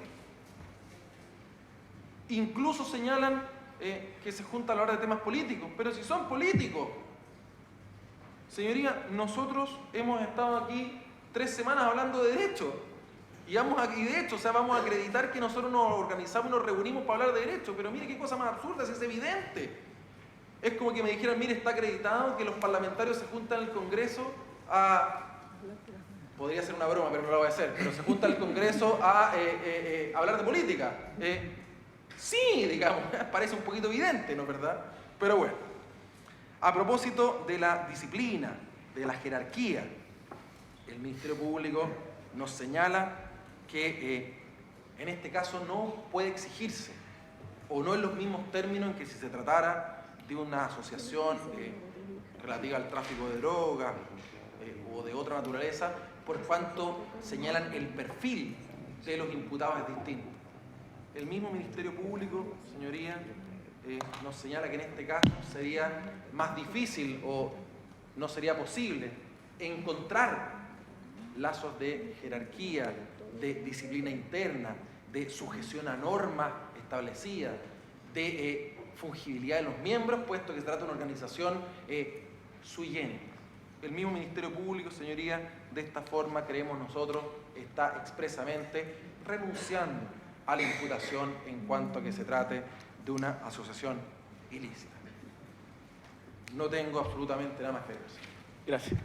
Incluso señalan que se juntan a la hora de temas políticos, pero si son políticos. Señoría, nosotros hemos estado aquí 3 semanas hablando de derecho. Y de hecho, vamos a acreditar que nosotros nos organizamos y nos reunimos para hablar de derecho. Pero mire qué cosa más absurda, si es evidente. Es como que me dijeran, mire, está acreditado que los parlamentarios se juntan en el Congreso a... Podría ser una broma, pero no la voy a hacer. Pero se junta el Congreso a hablar de política. Sí, digamos, parece un poquito evidente, ¿no es verdad? Pero bueno, a propósito de la disciplina, de la jerarquía, el Ministerio Público nos señala que en este caso no puede exigirse, o no en los mismos términos en que si se tratara de una asociación relativa al tráfico de drogas o de otra naturaleza, por cuanto señalan el perfil de los imputados es distinto. El mismo Ministerio Público, señoría, nos señala que en este caso sería más difícil o no sería posible encontrar lazos de jerarquía, de disciplina interna, de sujeción a normas establecidas, de fungibilidad de los miembros, puesto que se trata de una organización sui generis. El mismo Ministerio Público, señoría, de esta forma, creemos nosotros, está expresamente renunciando a la imputación en cuanto a que se trate de una asociación ilícita. No tengo absolutamente nada más que decir. Gracias.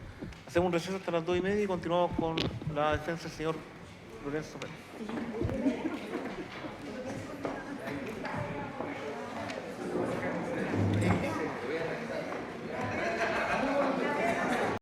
Hacemos un receso hasta las 2:30 y continuamos con la defensa del señor Lorenzo Pérez.